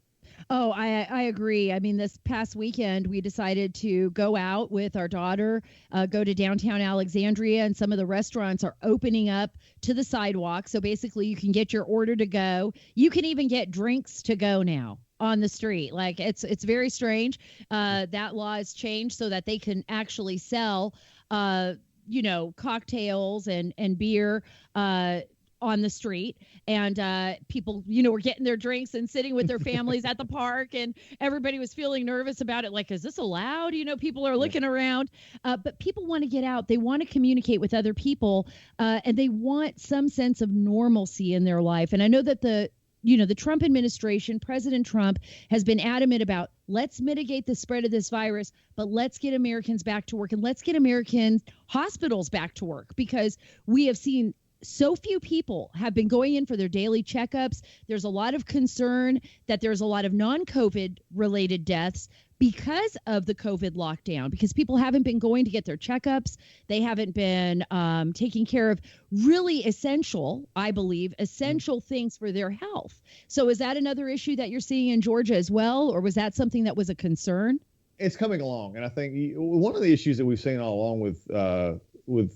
Oh, I agree. I mean, this past weekend, we decided to go out with our daughter, go to downtown Alexandria, and some of the restaurants are opening up to the sidewalk. So basically, you can get your order to go. You can even get drinks to go now on the street. Like it's very strange. That law has changed so that they can actually sell, cocktails and beer. On the street, and people were getting their drinks and sitting with their families at the park, and everybody was feeling nervous about it, like, is this allowed? People are looking around, but people want to get out, they want to communicate with other people, and they want some sense of normalcy in their life. And I know that the Trump administration, President Trump, has been adamant about, let's mitigate the spread of this virus, but let's get Americans back to work, and let's get American hospitals back to work, because we have seen so few people have been going in for their daily checkups. There's a lot of concern that there's a lot of non-COVID related deaths because of the COVID lockdown, because people haven't been going to get their checkups. They haven't been taking care of really essential, I believe, essential things for their health. So is that another issue that you're seeing in Georgia as well, or was that something that was a concern? It's coming along. And I think one of the issues that we've seen all along with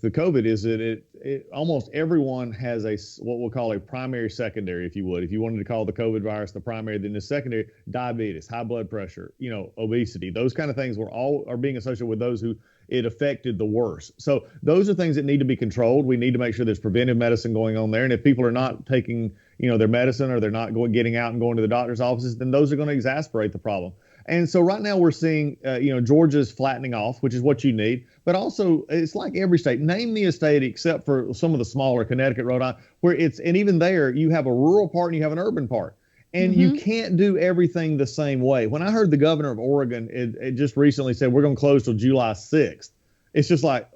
the COVID is that it almost everyone has what we'll call a primary secondary, if you would. If you wanted to call the COVID virus the primary, then the secondary: diabetes, high blood pressure, obesity. Those kind of things are being associated with those who it affected the worst. So those are things that need to be controlled. We need to make sure there's preventive medicine going on there. And if people are not taking, their medicine, or they're not getting out and going to the doctor's offices, then those are going to exacerbate the problem. And so right now we're seeing, Georgia's flattening off, which is what you need. But also, it's like every state. Name me a state except for some of the smaller, Connecticut, Rhode Island, and even there, you have a rural part and you have an urban part. And you can't do everything the same way. When I heard the governor of Oregon, it just recently said, we're going to close till July 6th. It's just like,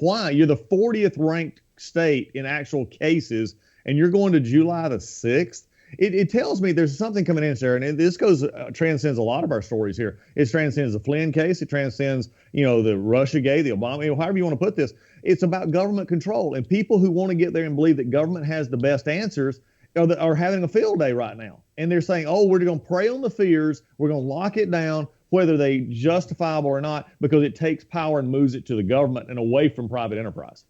why? You're the 40th ranked state in actual cases, and you're going to July the 6th? It tells me there's something coming in, Sarah, and this transcends a lot of our stories here. It transcends the Flynn case. It transcends, the Russiagate, the Obama, however you want to put this. It's about government control, and people who want to get there and believe that government has the best answers are having a field day right now. And they're saying, oh, we're going to prey on the fears. We're going to lock it down, whether they justifiable or not, because it takes power and moves it to the government and away from private enterprise.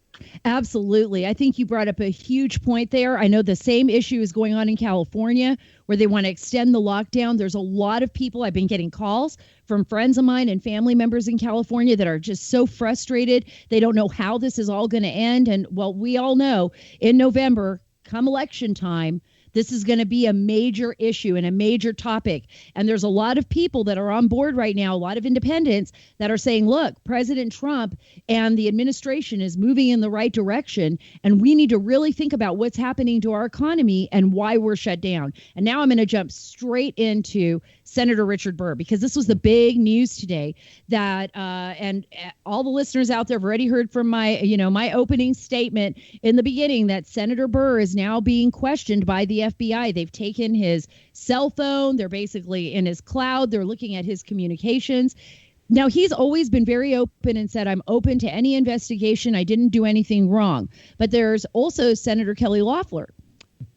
Absolutely. I think you brought up a huge point there. I know the same issue is going on in California, where they want to extend the lockdown. There's a lot of people. I've been getting calls from friends of mine and family members in California that are just so frustrated. They don't know how this is all going to end. And well, we all know in November, come election time, this is going to be a major issue and a major topic. And there's a lot of people that are on board right now, a lot of independents that are saying, look, President Trump and the administration is moving in the right direction, and we need to really think about what's happening to our economy and why we're shut down. And now I'm going to jump straight into Senator Richard Burr, because this was the big news today that and all the listeners out there have already heard from my opening statement in the beginning that Senator Burr is now being questioned by the FBI. They've taken his cell phone. They're basically in his cloud. They're looking at his communications. Now, he's always been very open and said, I'm open to any investigation. I didn't do anything wrong. But there's also Senator Kelly Loeffler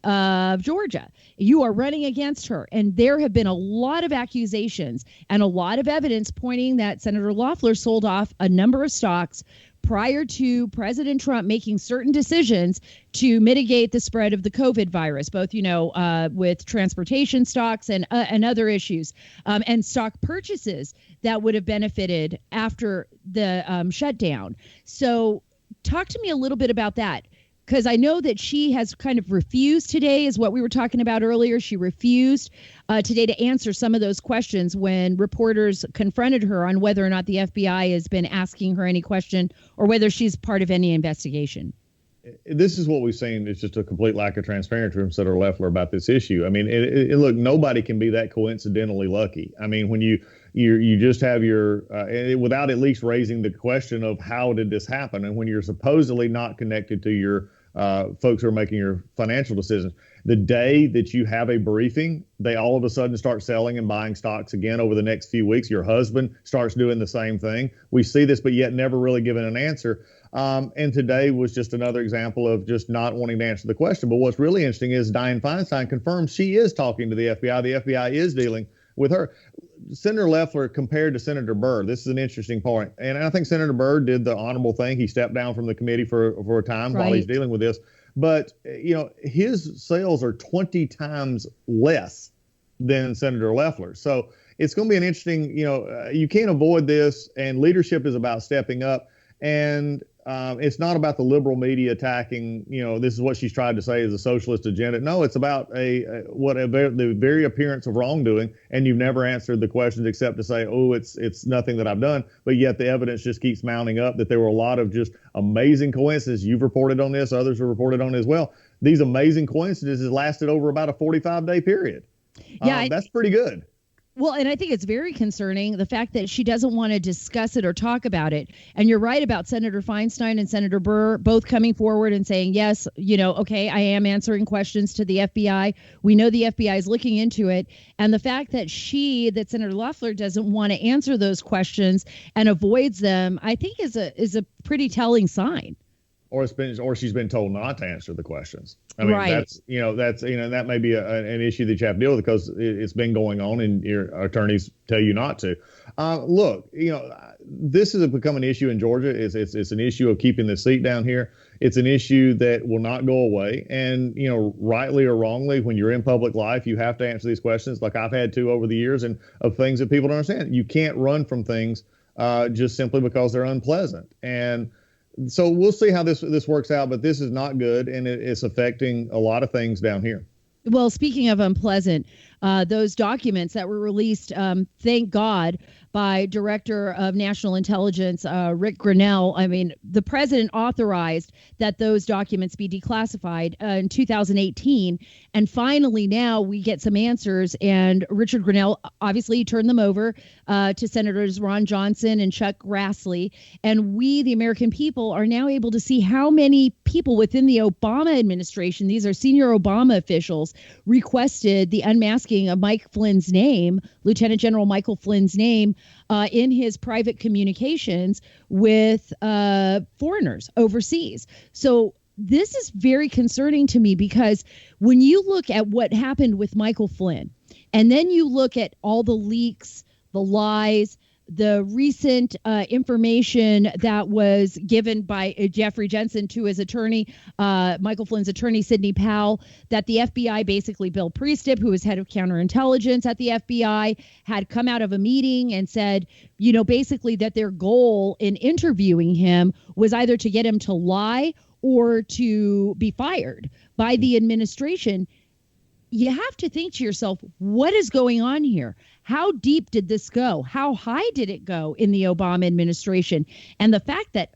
of Georgia. You are running against her. And there have been a lot of accusations and a lot of evidence pointing that Senator Loeffler sold off a number of stocks prior to President Trump making certain decisions to mitigate the spread of the COVID virus, both, with transportation stocks and other issues, and stock purchases that would have benefited after the shutdown. So talk to me a little bit about that, because I know that she has kind of refused today, is what we were talking about earlier. She refused today to answer some of those questions when reporters confronted her on whether or not the FBI has been asking her any question or whether she's part of any investigation. This is what we've seen. It's just a complete lack of transparency from Senator Loeffler about this issue. I mean, look, nobody can be that coincidentally lucky. I mean, when you just have your without at least raising the question of how did this happen, and when you're supposedly not connected to your folks who are making your financial decisions, the day that you have a briefing, they all of a sudden start selling and buying stocks again over the next few weeks. Your husband starts doing the same thing. We see this, but yet never really given an answer. And today was just another example of just not wanting to answer the question. But what's really interesting is Dianne Feinstein confirms she is talking to the FBI. The FBI is dealing with her. Senator Loeffler compared to Senator Burr. This is an interesting point. And I think Senator Burr did the honorable thing. He stepped down from the committee for a time while he's dealing with this. But, his sales are 20 times less than Senator Loeffler. So it's going to be an interesting, you can't avoid this. And leadership is about stepping up. And it's not about the liberal media attacking, this is what she's tried to say is a socialist agenda. No, it's about the very appearance of wrongdoing. And you've never answered the questions except to say, oh, it's nothing that I've done. But yet the evidence just keeps mounting up that there were a lot of just amazing coincidences. You've reported on this. Others have reported on it as well. These amazing coincidences lasted over about a 45-day period. Yeah, that's pretty good. Well, and I think it's very concerning, the fact that she doesn't want to discuss it or talk about it. And you're right about Senator Feinstein and Senator Burr both coming forward and saying, yes, okay, I am answering questions to the FBI. We know the FBI is looking into it. And the fact that Senator Loeffler doesn't want to answer those questions and avoids them, I think is a pretty telling sign. Or she's been told not to answer the questions. I mean, that's that may be an issue that you have to deal with because it's been going on and your attorneys tell you not to. Look, this has become an issue in Georgia. It's an issue of keeping the seat down here. It's an issue that will not go away. And, rightly or wrongly, when you're in public life, you have to answer these questions like I've had to over the years and of things that people don't understand. You can't run from things just simply because they're unpleasant. And so we'll see how this works out, but this is not good, and it's affecting a lot of things down here. Well, speaking of unpleasant, those documents that were released, thank God, by Director of National Intelligence, Rick Grinnell. I mean, the president authorized that those documents be declassified in 2018. And finally, now we get some answers. And Richard Grinnell obviously turned them over to Senators Ron Johnson and Chuck Grassley. And we, the American people, are now able to see how many people within the Obama administration, these are senior Obama officials, requested the unmasking of Mike Flynn's name, Lieutenant General Michael Flynn's name, in his private communications with foreigners overseas. So this is very concerning to me because when you look at what happened with Michael Flynn, and then you look at all the leaks, the lies, the recent information that was given by Jeffrey Jensen to his attorney, Michael Flynn's attorney, Sidney Powell, that the FBI, basically Bill Priestip, who was head of counterintelligence at the FBI, had come out of a meeting and said, basically that their goal in interviewing him was either to get him to lie or to be fired by the administration. You have to think to yourself, what is going on here? How deep did this go? How high did it go in the Obama administration? And the fact that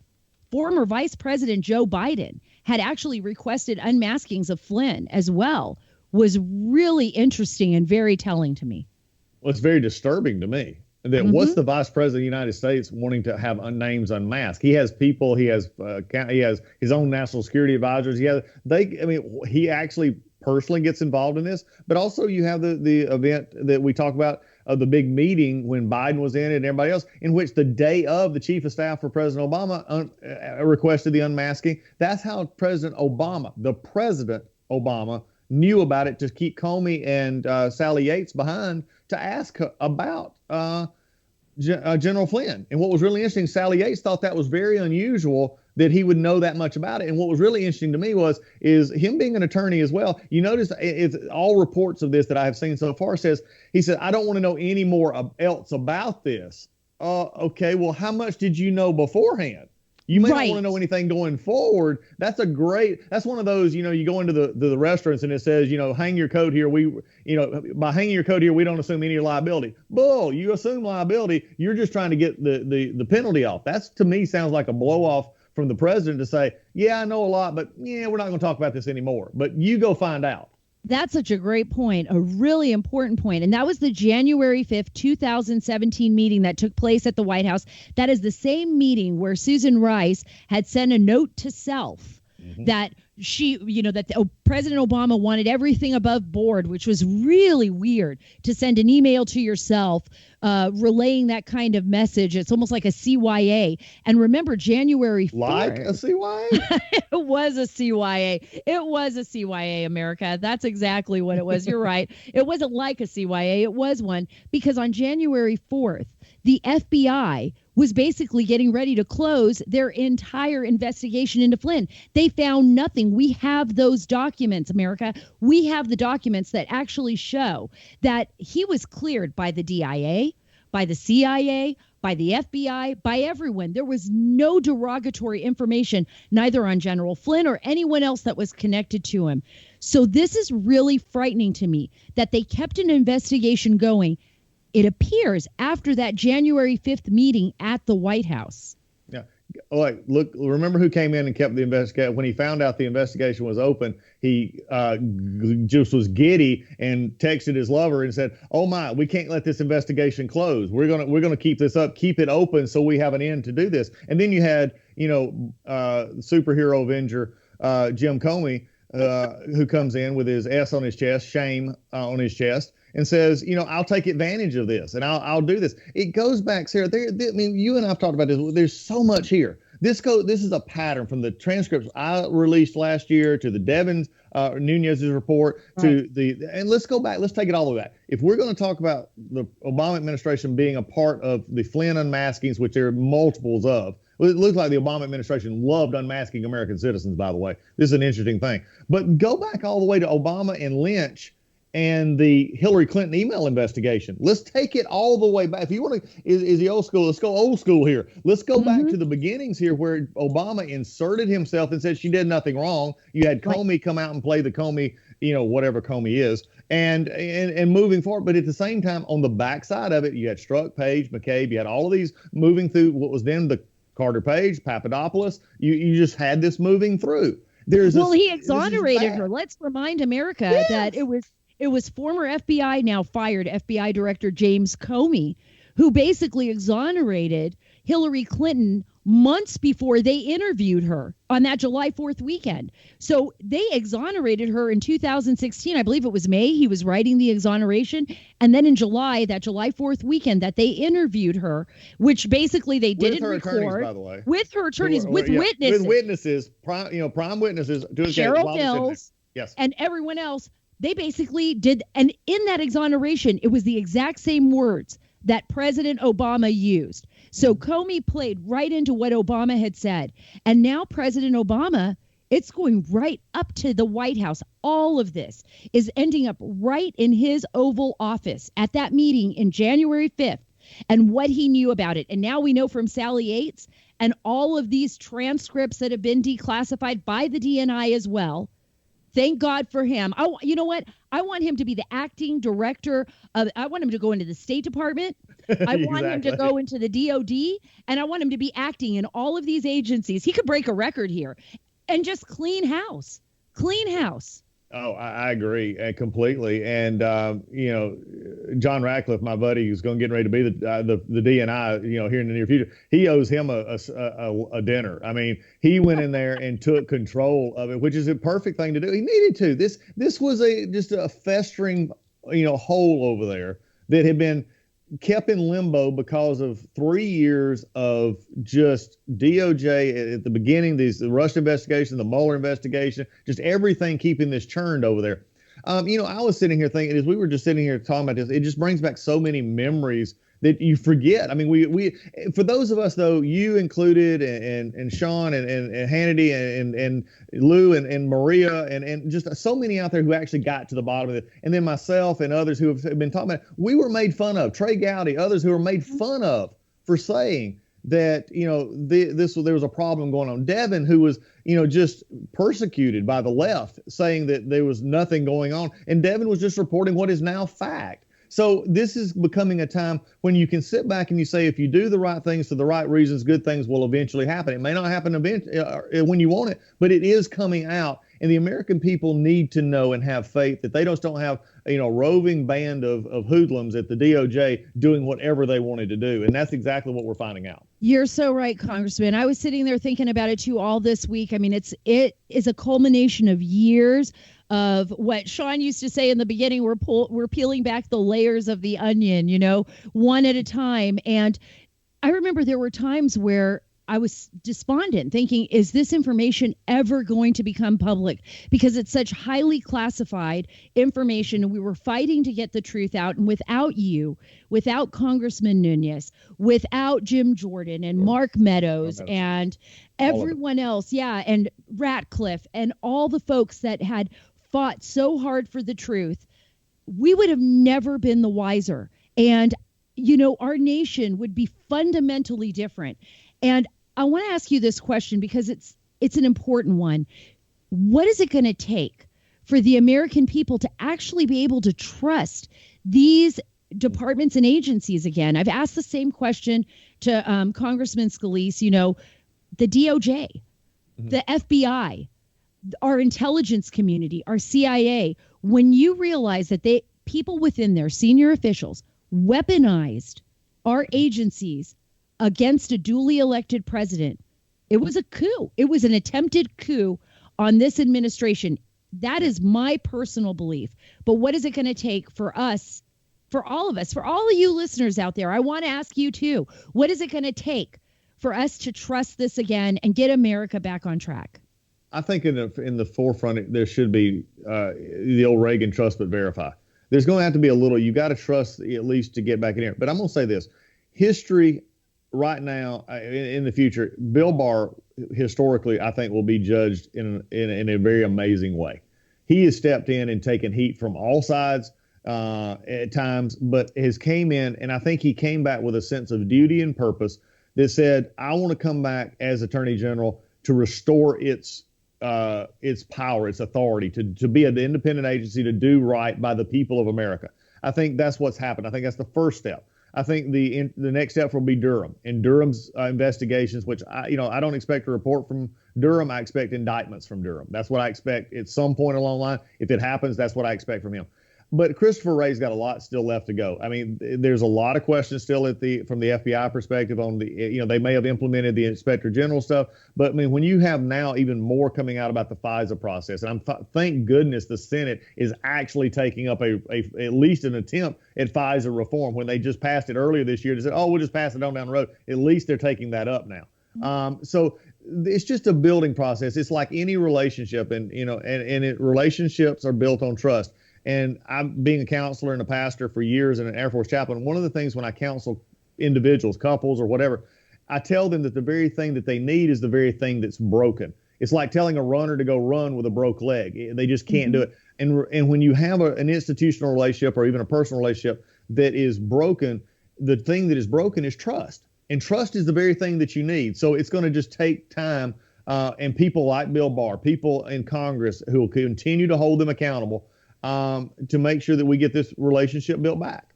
former Vice President Joe Biden had actually requested unmaskings of Flynn as well was really interesting and very telling to me. Well, it's very disturbing to me that what's the Vice President of the United States wanting to have names unmasked? He has people, he has his own national security advisors. He actually personally gets involved in this, but also you have the event that we talk about of the big meeting when Biden was in it and everybody else, in which the day of the chief of staff for President Obama requested the unmasking. That's how President Obama knew about it, to keep Comey and Sally Yates behind to ask about General Flynn. And what was really interesting, Sally Yates thought that was very unusual that he would know that much about it. And what was really interesting to me is him being an attorney as well. You notice it's all reports of this that I have seen so far he said, I don't want to know any more else about this. Okay, well, how much did you know beforehand? You may not want to know anything going forward. That's one of those, you go into the restaurants and it says, hang your coat here. By hanging your coat here, we don't assume any liability. Bull, you assume liability. You're just trying to get the penalty off. That's, to me, sounds like a blow off from the president to say, yeah, I know a lot, but we're not going to talk about this anymore. But you go find out. That's such a great point, a really important point. And that was the January 5th, 2017 meeting that took place at the White House. That is the same meeting where Susan Rice had sent a note to self that President Obama wanted everything above board, which was really weird to send an email to yourself relaying that kind of message. It's almost like a CYA. And remember, January 4th. Like a CYA? It was a CYA. It was a CYA, America. That's exactly what it was. You're right. It wasn't like a CYA. It was one, because on January 4th, the FBI was basically getting ready to close their entire investigation into Flynn. They found nothing. We have those documents, America. We have the documents that actually show that he was cleared by the DIA, by the CIA, by the FBI, by everyone. There was no derogatory information, neither on General Flynn or anyone else that was connected to him. So this is really frightening to me that they kept an investigation going. It appears after that January 5th meeting at the White House. Yeah. Look, remember who came in and kept the investigation? When he found out the investigation was open, he just was giddy and texted his lover and said, "Oh my, we can't let this investigation close. We're gonna keep this up, keep it open, so we have an end to do this." And then you had, superhero Avenger Jim Comey, who comes in with his S on his chest, shame on his chest, and says, I'll take advantage of this and I'll do this. It goes back, Sarah. You and I've talked about this. There's so much here. This is a pattern from the transcripts I released last year to the Devin Nunes's report and let's go back. Let's take it all the way back. If we're going to talk about the Obama administration being a part of the Flynn unmaskings, which there are multiples of, it looks like the Obama administration loved unmasking American citizens, by the way. This is an interesting thing. But go back all the way to Obama and Lynch and the Hillary Clinton email investigation. Let's take it all the way back. If you want to, is the old school, let's go old school here. Let's go back to the beginnings here where Obama inserted himself and said she did nothing wrong. You had Comey come out and play the Comey, whatever Comey is, and moving forward. But at the same time, on the backside of it, you had Strzok, Page, McCabe, you had all of these moving through what was then the Carter Page, Papadopoulos. You just had this moving through. He exonerated her. Let's remind America that it was former FBI, now fired FBI Director James Comey, who basically exonerated Hillary Clinton months before they interviewed her on that July 4th weekend. So they exonerated her in 2016. I believe it was May. He was writing the exoneration. And then in July, that July 4th weekend that they interviewed her, which basically they didn't record. Attorneys, by the way. With her attorneys, with witnesses. With witnesses, prime witnesses. Cheryl Mills and everyone else. They basically did, and in that exoneration, it was the exact same words that President Obama used. So Comey played right into what Obama had said. And now President Obama, it's going right up to the White House. All of this is ending up right in his Oval Office at that meeting in January 5th and what he knew about it. And now we know from Sally Yates and all of these transcripts that have been declassified by the DNI as well. Thank God for him. You know what? I want him to be the acting director I want him to go into the State Department. I want him to go into the DOD, and I want him to be acting in all of these agencies. He could break a record here and just clean house. Clean house. Oh, I agree completely. And, John Ratcliffe, my buddy, who's getting ready to be the DNI, here in the near future, he owes him a dinner. I mean, he went in there and took control of it, which is a perfect thing to do. He needed to. This was just a festering, hole over there that had been kept in limbo because of 3 years of just DOJ at the beginning, the Russia investigation, the Mueller investigation, just everything keeping this churned over there. I was sitting here thinking, as we were just sitting here talking about this, it just brings back so many memories that you forget. I mean, we for those of us, though, you included, and Sean and Hannity and Lou and Maria and just so many out there who actually got to the bottom of it, and then myself and others who have been talking about it, we were made fun of. Trey Gowdy, others who were made fun of for saying that there was a problem going on. Devin, who was just persecuted by the left, saying that there was nothing going on, and Devin was just reporting what is now fact. So this is becoming a time when you can sit back and you say, if you do the right things for the right reasons, good things will eventually happen. It may not happen when you want it, but it is coming out. And the American people need to know and have faith that they don't have roving band of hoodlums at the DOJ doing whatever they wanted to do. And that's exactly what we're finding out. You're so right, Congressman. I was sitting there thinking about it too all this week. I mean, it is a culmination of years of what Sean used to say in the beginning. We're peeling back the layers of the onion, one at a time. And I remember there were times where I was despondent, thinking, is this information ever going to become public? Because it's such highly classified information, and we were fighting to get the truth out. And without you, without Congressman Nunes, without Jim Jordan and Mark Meadows and everyone else, and Ratcliffe and all the folks that had fought so hard for the truth, we would have never been the wiser. And, our nation would be fundamentally different. And I want to ask you this question because it's an important one. What is it going to take for the American people to actually be able to trust these departments and agencies again? I've asked the same question to Congressman Scalise, the DOJ, the FBI, our intelligence community, our CIA. When you realize that people within their senior officials weaponized our agencies against a duly elected president, it was a coup. It was an attempted coup on this administration. That is my personal belief. But what is it going to take for us, for all of us, for all of you listeners out there? I want to ask you too, what is it going to take for us to trust this again and get America back on track? I think in the forefront, there should be the old Reagan trust but verify. There's going to have to be a little, you got to trust at least to get back in here. But I'm going to say this, history right now, in the future, Bill Barr, historically, I think will be judged in a very amazing way. He has stepped in and taken heat from all sides at times, but has came in, and I think he came back with a sense of duty and purpose that said, I want to come back as Attorney General to restore its power, its authority, to be an independent agency, to do right by the people of America. I think that's what's happened. I think that's the first step. I think the next step will be Durham and Durham's investigations, which I don't expect a report from Durham. I expect indictments from Durham. That's what I expect at some point along the line. If it happens, that's what I expect from him. But Christopher Wray's got a lot still left to go. I mean, there's a lot of questions still from the FBI perspective on they may have implemented the Inspector General stuff, but I mean, when you have now even more coming out about the FISA process, and thank goodness the Senate is actually taking up at least an attempt at FISA reform when they just passed it earlier this year. They said, we'll just pass it on down the road. At least they're taking that up now. So it's just a building process. It's like any relationship, and relationships are built on trust. And I'm being a counselor and a pastor for years and an Air Force chaplain. One of the things when I counsel individuals, couples or whatever, I tell them that the very thing that they need is the very thing that's broken. It's like telling a runner to go run with a broke leg. They just can't do it. And when you have an institutional relationship or even a personal relationship that is broken, the thing that is broken is trust. And trust is the very thing that you need. So it's going to just take time. And people like Bill Barr, people in Congress who will continue to hold them accountable to make sure that we get this relationship built back.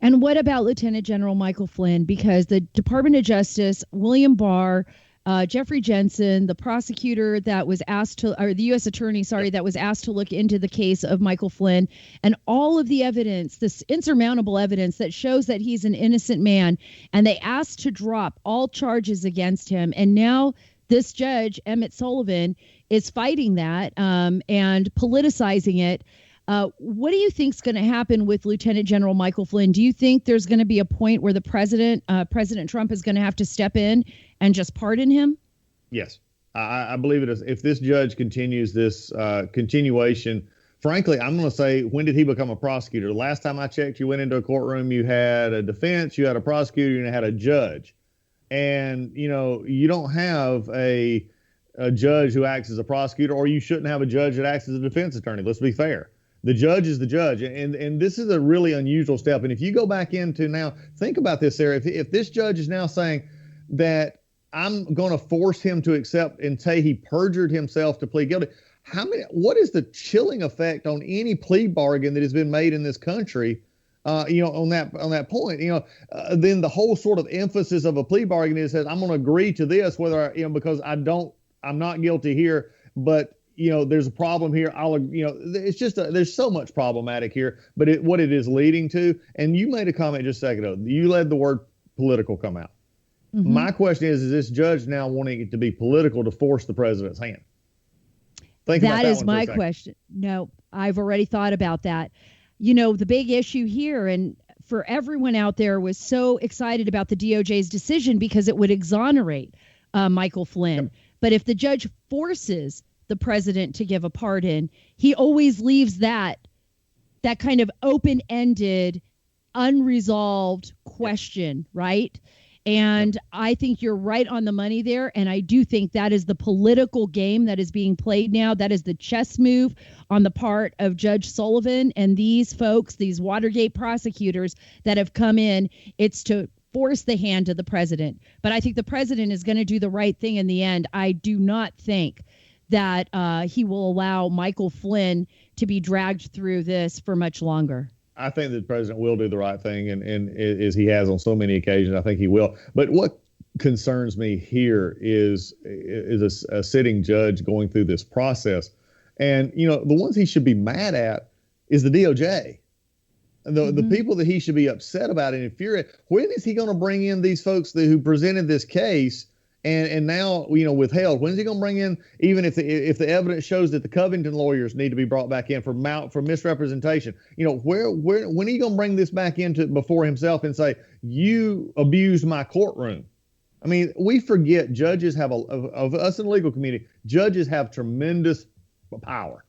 And what about Lieutenant General Michael Flynn? Because the Department of Justice, William Barr, Jeffrey Jensen, the prosecutor that was asked to, or the U.S. attorney, that was asked to look into the case of Michael Flynn, and all of the evidence, this insurmountable evidence that shows that he's an innocent man, and they asked to drop all charges against him. And now this judge, Emmett Sullivan, is fighting that and politicizing it. What do you think is going to happen with Lieutenant General Michael Flynn? Do you think there's going to be a point where the President Trump is going to have to step in and just pardon him? Yes, I believe it is. If this judge continues this continuation, frankly, I'm going to say, when did he become a prosecutor? The last time I checked, you went into a courtroom, you had a defense, you had a prosecutor, and you had a judge. And, you don't have a judge who acts as a prosecutor, or you shouldn't have a judge that acts as a defense attorney. Let's be fair. The judge is the judge. And this is a really unusual step. And if you go back into now, think about this, Sarah. If this judge is now saying that I'm going to force him to accept and say he perjured himself to plead guilty, what is the chilling effect on any plea bargain that has been made in this country? On that point, then the whole sort of emphasis of a plea bargain is that I'm going to agree to this, because I'm not guilty here, but there's a problem here. It's just there's so much problematic here, but what it is leading to, and you made a comment just a second ago, you let the word political come out. Mm-hmm. My question is this judge now wanting it to be political to force the president's hand? That is my question. No, I've already thought about that. The big issue here, and for everyone out there, was so excited about the DOJ's decision because it would exonerate Michael Flynn. Yep. But if the judge forces the president to give a pardon, he always leaves that kind of open-ended, unresolved question, right? And I think you're right on the money there. And I do think that is the political game that is being played now. That is the chess move on the part of Judge Sullivan and these folks, these Watergate prosecutors that have come in. It's to force the hand of the president. But I think the president is going to do the right thing in the end. I do not think that he will allow Michael Flynn to be dragged through this for much longer. I think the president will do the right thing, and as he has on so many occasions, I think he will. But what concerns me here is a sitting judge going through this process. And, the ones he should be mad at is the DOJ. The people that he should be upset about and infuriated. When is he going to bring in these folks who presented this case and now, withheld? When is he going to bring in, even if the evidence shows that the Covington lawyers need to be brought back in for misrepresentation? When are you going to bring this back into before himself and say, you abused my courtroom? I mean, we forget judges have of us in the legal community, judges have tremendous power.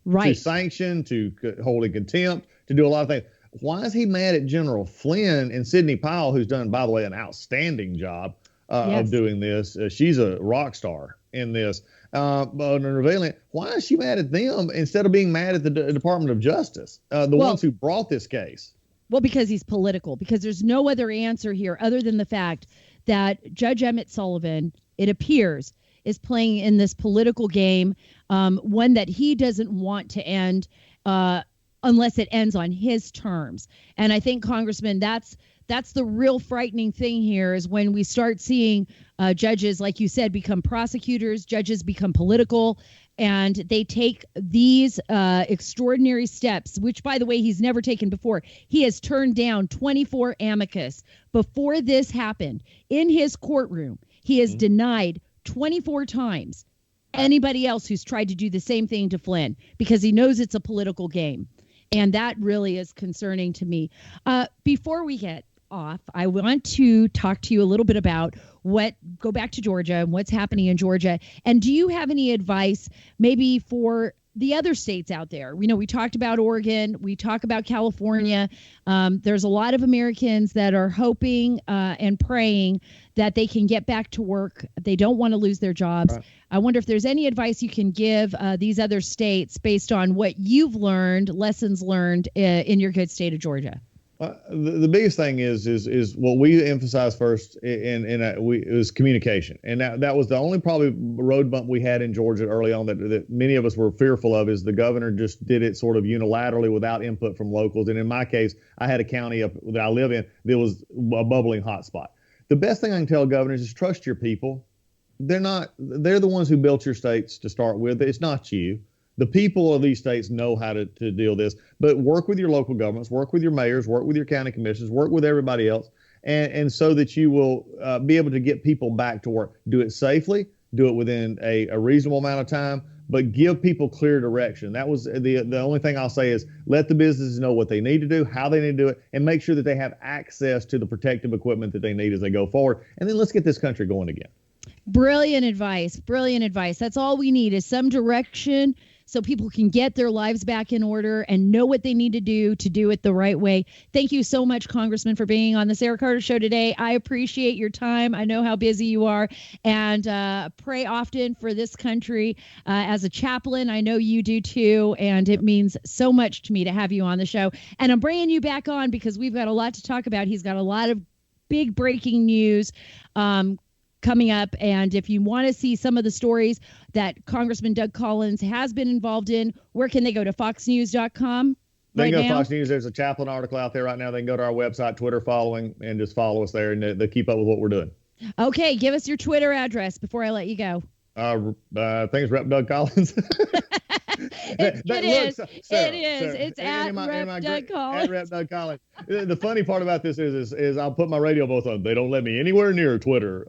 Right. To sanction, to hold in contempt, to do a lot of things. Why is he mad at General Flynn and Sidney Powell, who's done, by the way, an outstanding job of doing this? She's a rock star in this. But revealing, why is she mad at them instead of being mad at the Department of Justice, ones who brought this case? Well, because he's political, because there's no other answer here other than the fact that Judge Emmett Sullivan, it appears, is playing in this political game, one that he doesn't want to end unless it ends on his terms. And I think, Congressman, that's the real frightening thing here is when we start seeing judges, like you said, become prosecutors, judges become political, and they take these extraordinary steps, which, by the way, he's never taken before. He has turned down 24 amicus. Before this happened, in his courtroom, he has denied 24 times anybody else who's tried to do the same thing to Flynn because he knows it's a political game. And that really is concerning to me. Before we get off, I want to talk to you a little bit about go back to Georgia and what's happening in Georgia. And do you have any advice maybe for the other states out there? We talked about Oregon, we talk about California. There's a lot of Americans that are hoping and praying that they can get back to work. They don't want to lose their jobs. Right. I wonder if there's any advice you can give these other states based on what you've learned, lessons learned in your good state of Georgia. The biggest thing is what we emphasized first, it was communication, and that was the only probably road bump we had in Georgia early on that many of us were fearful of. Is the governor just did it sort of unilaterally without input from locals, and in my case, I had a county that I live in that was a bubbling hot spot. The best thing I can tell governors is trust your people. They're the ones who built your states to start with. It's not you. The people of these states know how to deal with this, but work with your local governments, work with your mayors, work with your county commissioners, work with everybody else, and so that you will be able to get people back to work. Do it safely, do it within a reasonable amount of time, but give people clear direction. That was the only thing I'll say is let the businesses know what they need to do, how they need to do it, and make sure that they have access to the protective equipment that they need as they go forward. And then let's get this country going again. Brilliant advice. Brilliant advice. That's all we need is some direction so people can get their lives back in order and know what they need to do it the right way. Thank you so much, Congressman, for being on the Sara Carter Show today. I appreciate your time. I know how busy you are, and pray often for this country. As a chaplain, I know you do too, and it means so much to me to have you on the show. And I'm bringing you back on because we've got a lot to talk about. He's got a lot of big breaking news coming up. And if you want to see some of the stories that Congressman Doug Collins has been involved in, where can they go? To foxnews.com? They can go to Fox News. There's a chaplain article out there right now. They can go to our website, Twitter following, and just follow us there, and they keep up with what we're doing. Okay. Give us your Twitter address before I let you go. I think it's Rep. Doug Collins. It is. It's at Rep. Doug Collins. At Rep. Doug Collins. The funny part about this is I'll put my radio voice on. They don't let me anywhere near Twitter.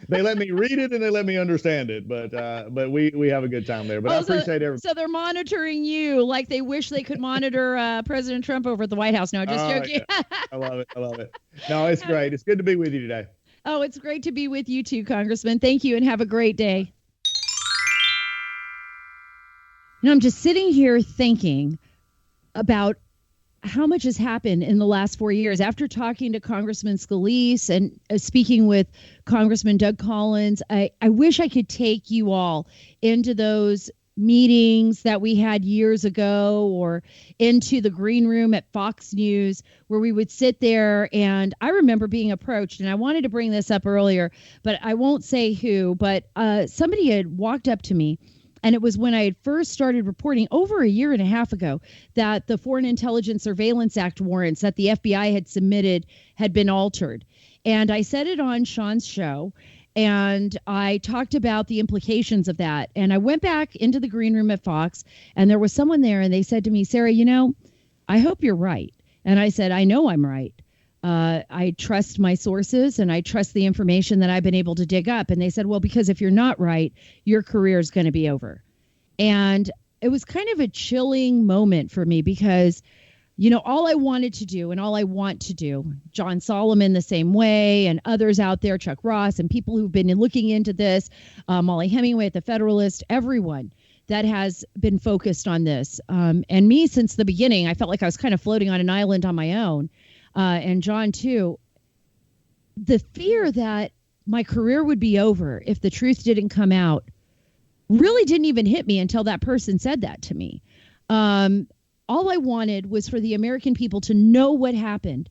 They let me read it and they let me understand it. But we have a good time there. But I appreciate everything. So they're monitoring you like they wish they could monitor President Trump over at the White House. No, just joking. Yeah. I love it. No, it's great. It's good to be with you today. Oh, it's great to be with you too, Congressman. Thank you and have a great day. I'm just sitting here thinking about how much has happened in the last 4 years. After talking to Congressman Scalise and speaking with Congressman Doug Collins, I wish I could take you all into those meetings that we had years ago or into the green room at Fox News where we would sit there. And I remember being approached, and I wanted to bring this up earlier, but I won't say who, but somebody had walked up to me. And it was when I had first started reporting over a year and a half ago that the Foreign Intelligence Surveillance Act warrants that the FBI had submitted had been altered. And I said it on Sean's show, and I talked about the implications of that. And I went back into the green room at Fox, and there was someone there, and they said to me, Sara, I hope you're right. And I said, I know I'm right. I trust my sources and I trust the information that I've been able to dig up. And they said, well, because if you're not right, your career is going to be over. And it was kind of a chilling moment for me because, all I wanted to do and all I want to do, John Solomon the same way, and others out there, Chuck Ross, and people who've been looking into this, Molly Hemingway at the Federalist, everyone that has been focused on this. And me since the beginning, I felt like I was kind of floating on an island on my own. And John, too, the fear that my career would be over if the truth didn't come out really didn't even hit me until that person said that to me. All I wanted was for the American people to know what happened,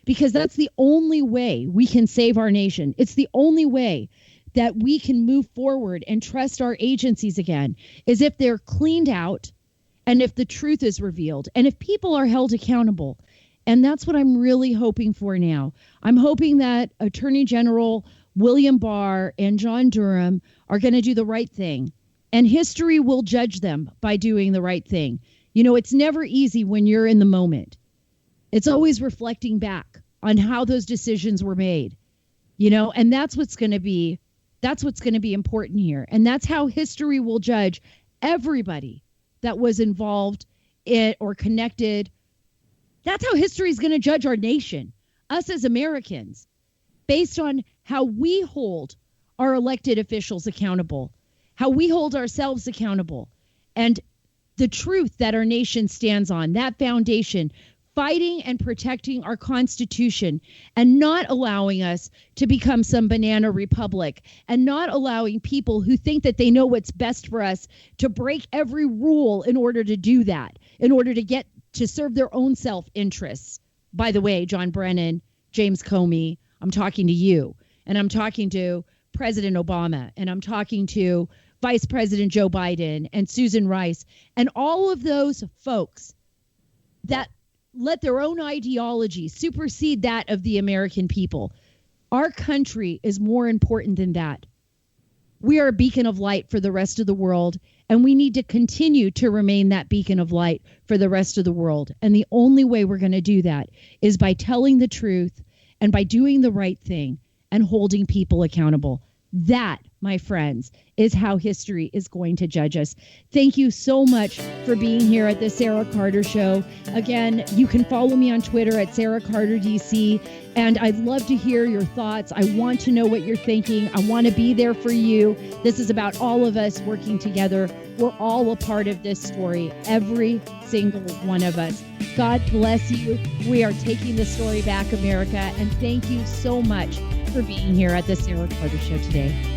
because that's the only way we can save our nation. It's the only way that we can move forward and trust our agencies again, is if they're cleaned out and if the truth is revealed and if people are held accountable. And that's what I'm really hoping for now. I'm hoping that Attorney General William Barr and John Durham are going to do the right thing. And history will judge them by doing the right thing. It's never easy when you're in the moment. It's always reflecting back on how those decisions were made. And that's what's going to be important here. And that's how history will judge everybody that was involved in or connected. That's how history is going to judge our nation, us as Americans, based on how we hold our elected officials accountable, how we hold ourselves accountable, and the truth that our nation stands on, that foundation, fighting and protecting our Constitution and not allowing us to become some banana republic and not allowing people who think that they know what's best for us to break every rule in order to do that, in order to serve their own self-interests. By the way, John Brennan, James Comey, I'm talking to you, and I'm talking to President Obama, and I'm talking to Vice President Joe Biden and Susan Rice, and all of those folks that let their own ideology supersede that of the American people. Our country is more important than that. We are a beacon of light for the rest of the world, and we need to continue to remain that beacon of light for the rest of the world. And the only way we're going to do that is by telling the truth and by doing the right thing and holding people accountable. That, my friends, is how history is going to judge us. Thank you so much for being here at the Sara Carter Show. Again, you can follow me on Twitter at Sara Carter DC, and I'd love to hear your thoughts. I want to know what you're thinking. I want to be there for you. This is about all of us working together. We're all a part of this story, every single one of us. God bless you. We are taking the story back, America, and thank you so much for being here at the Sara Carter Show today.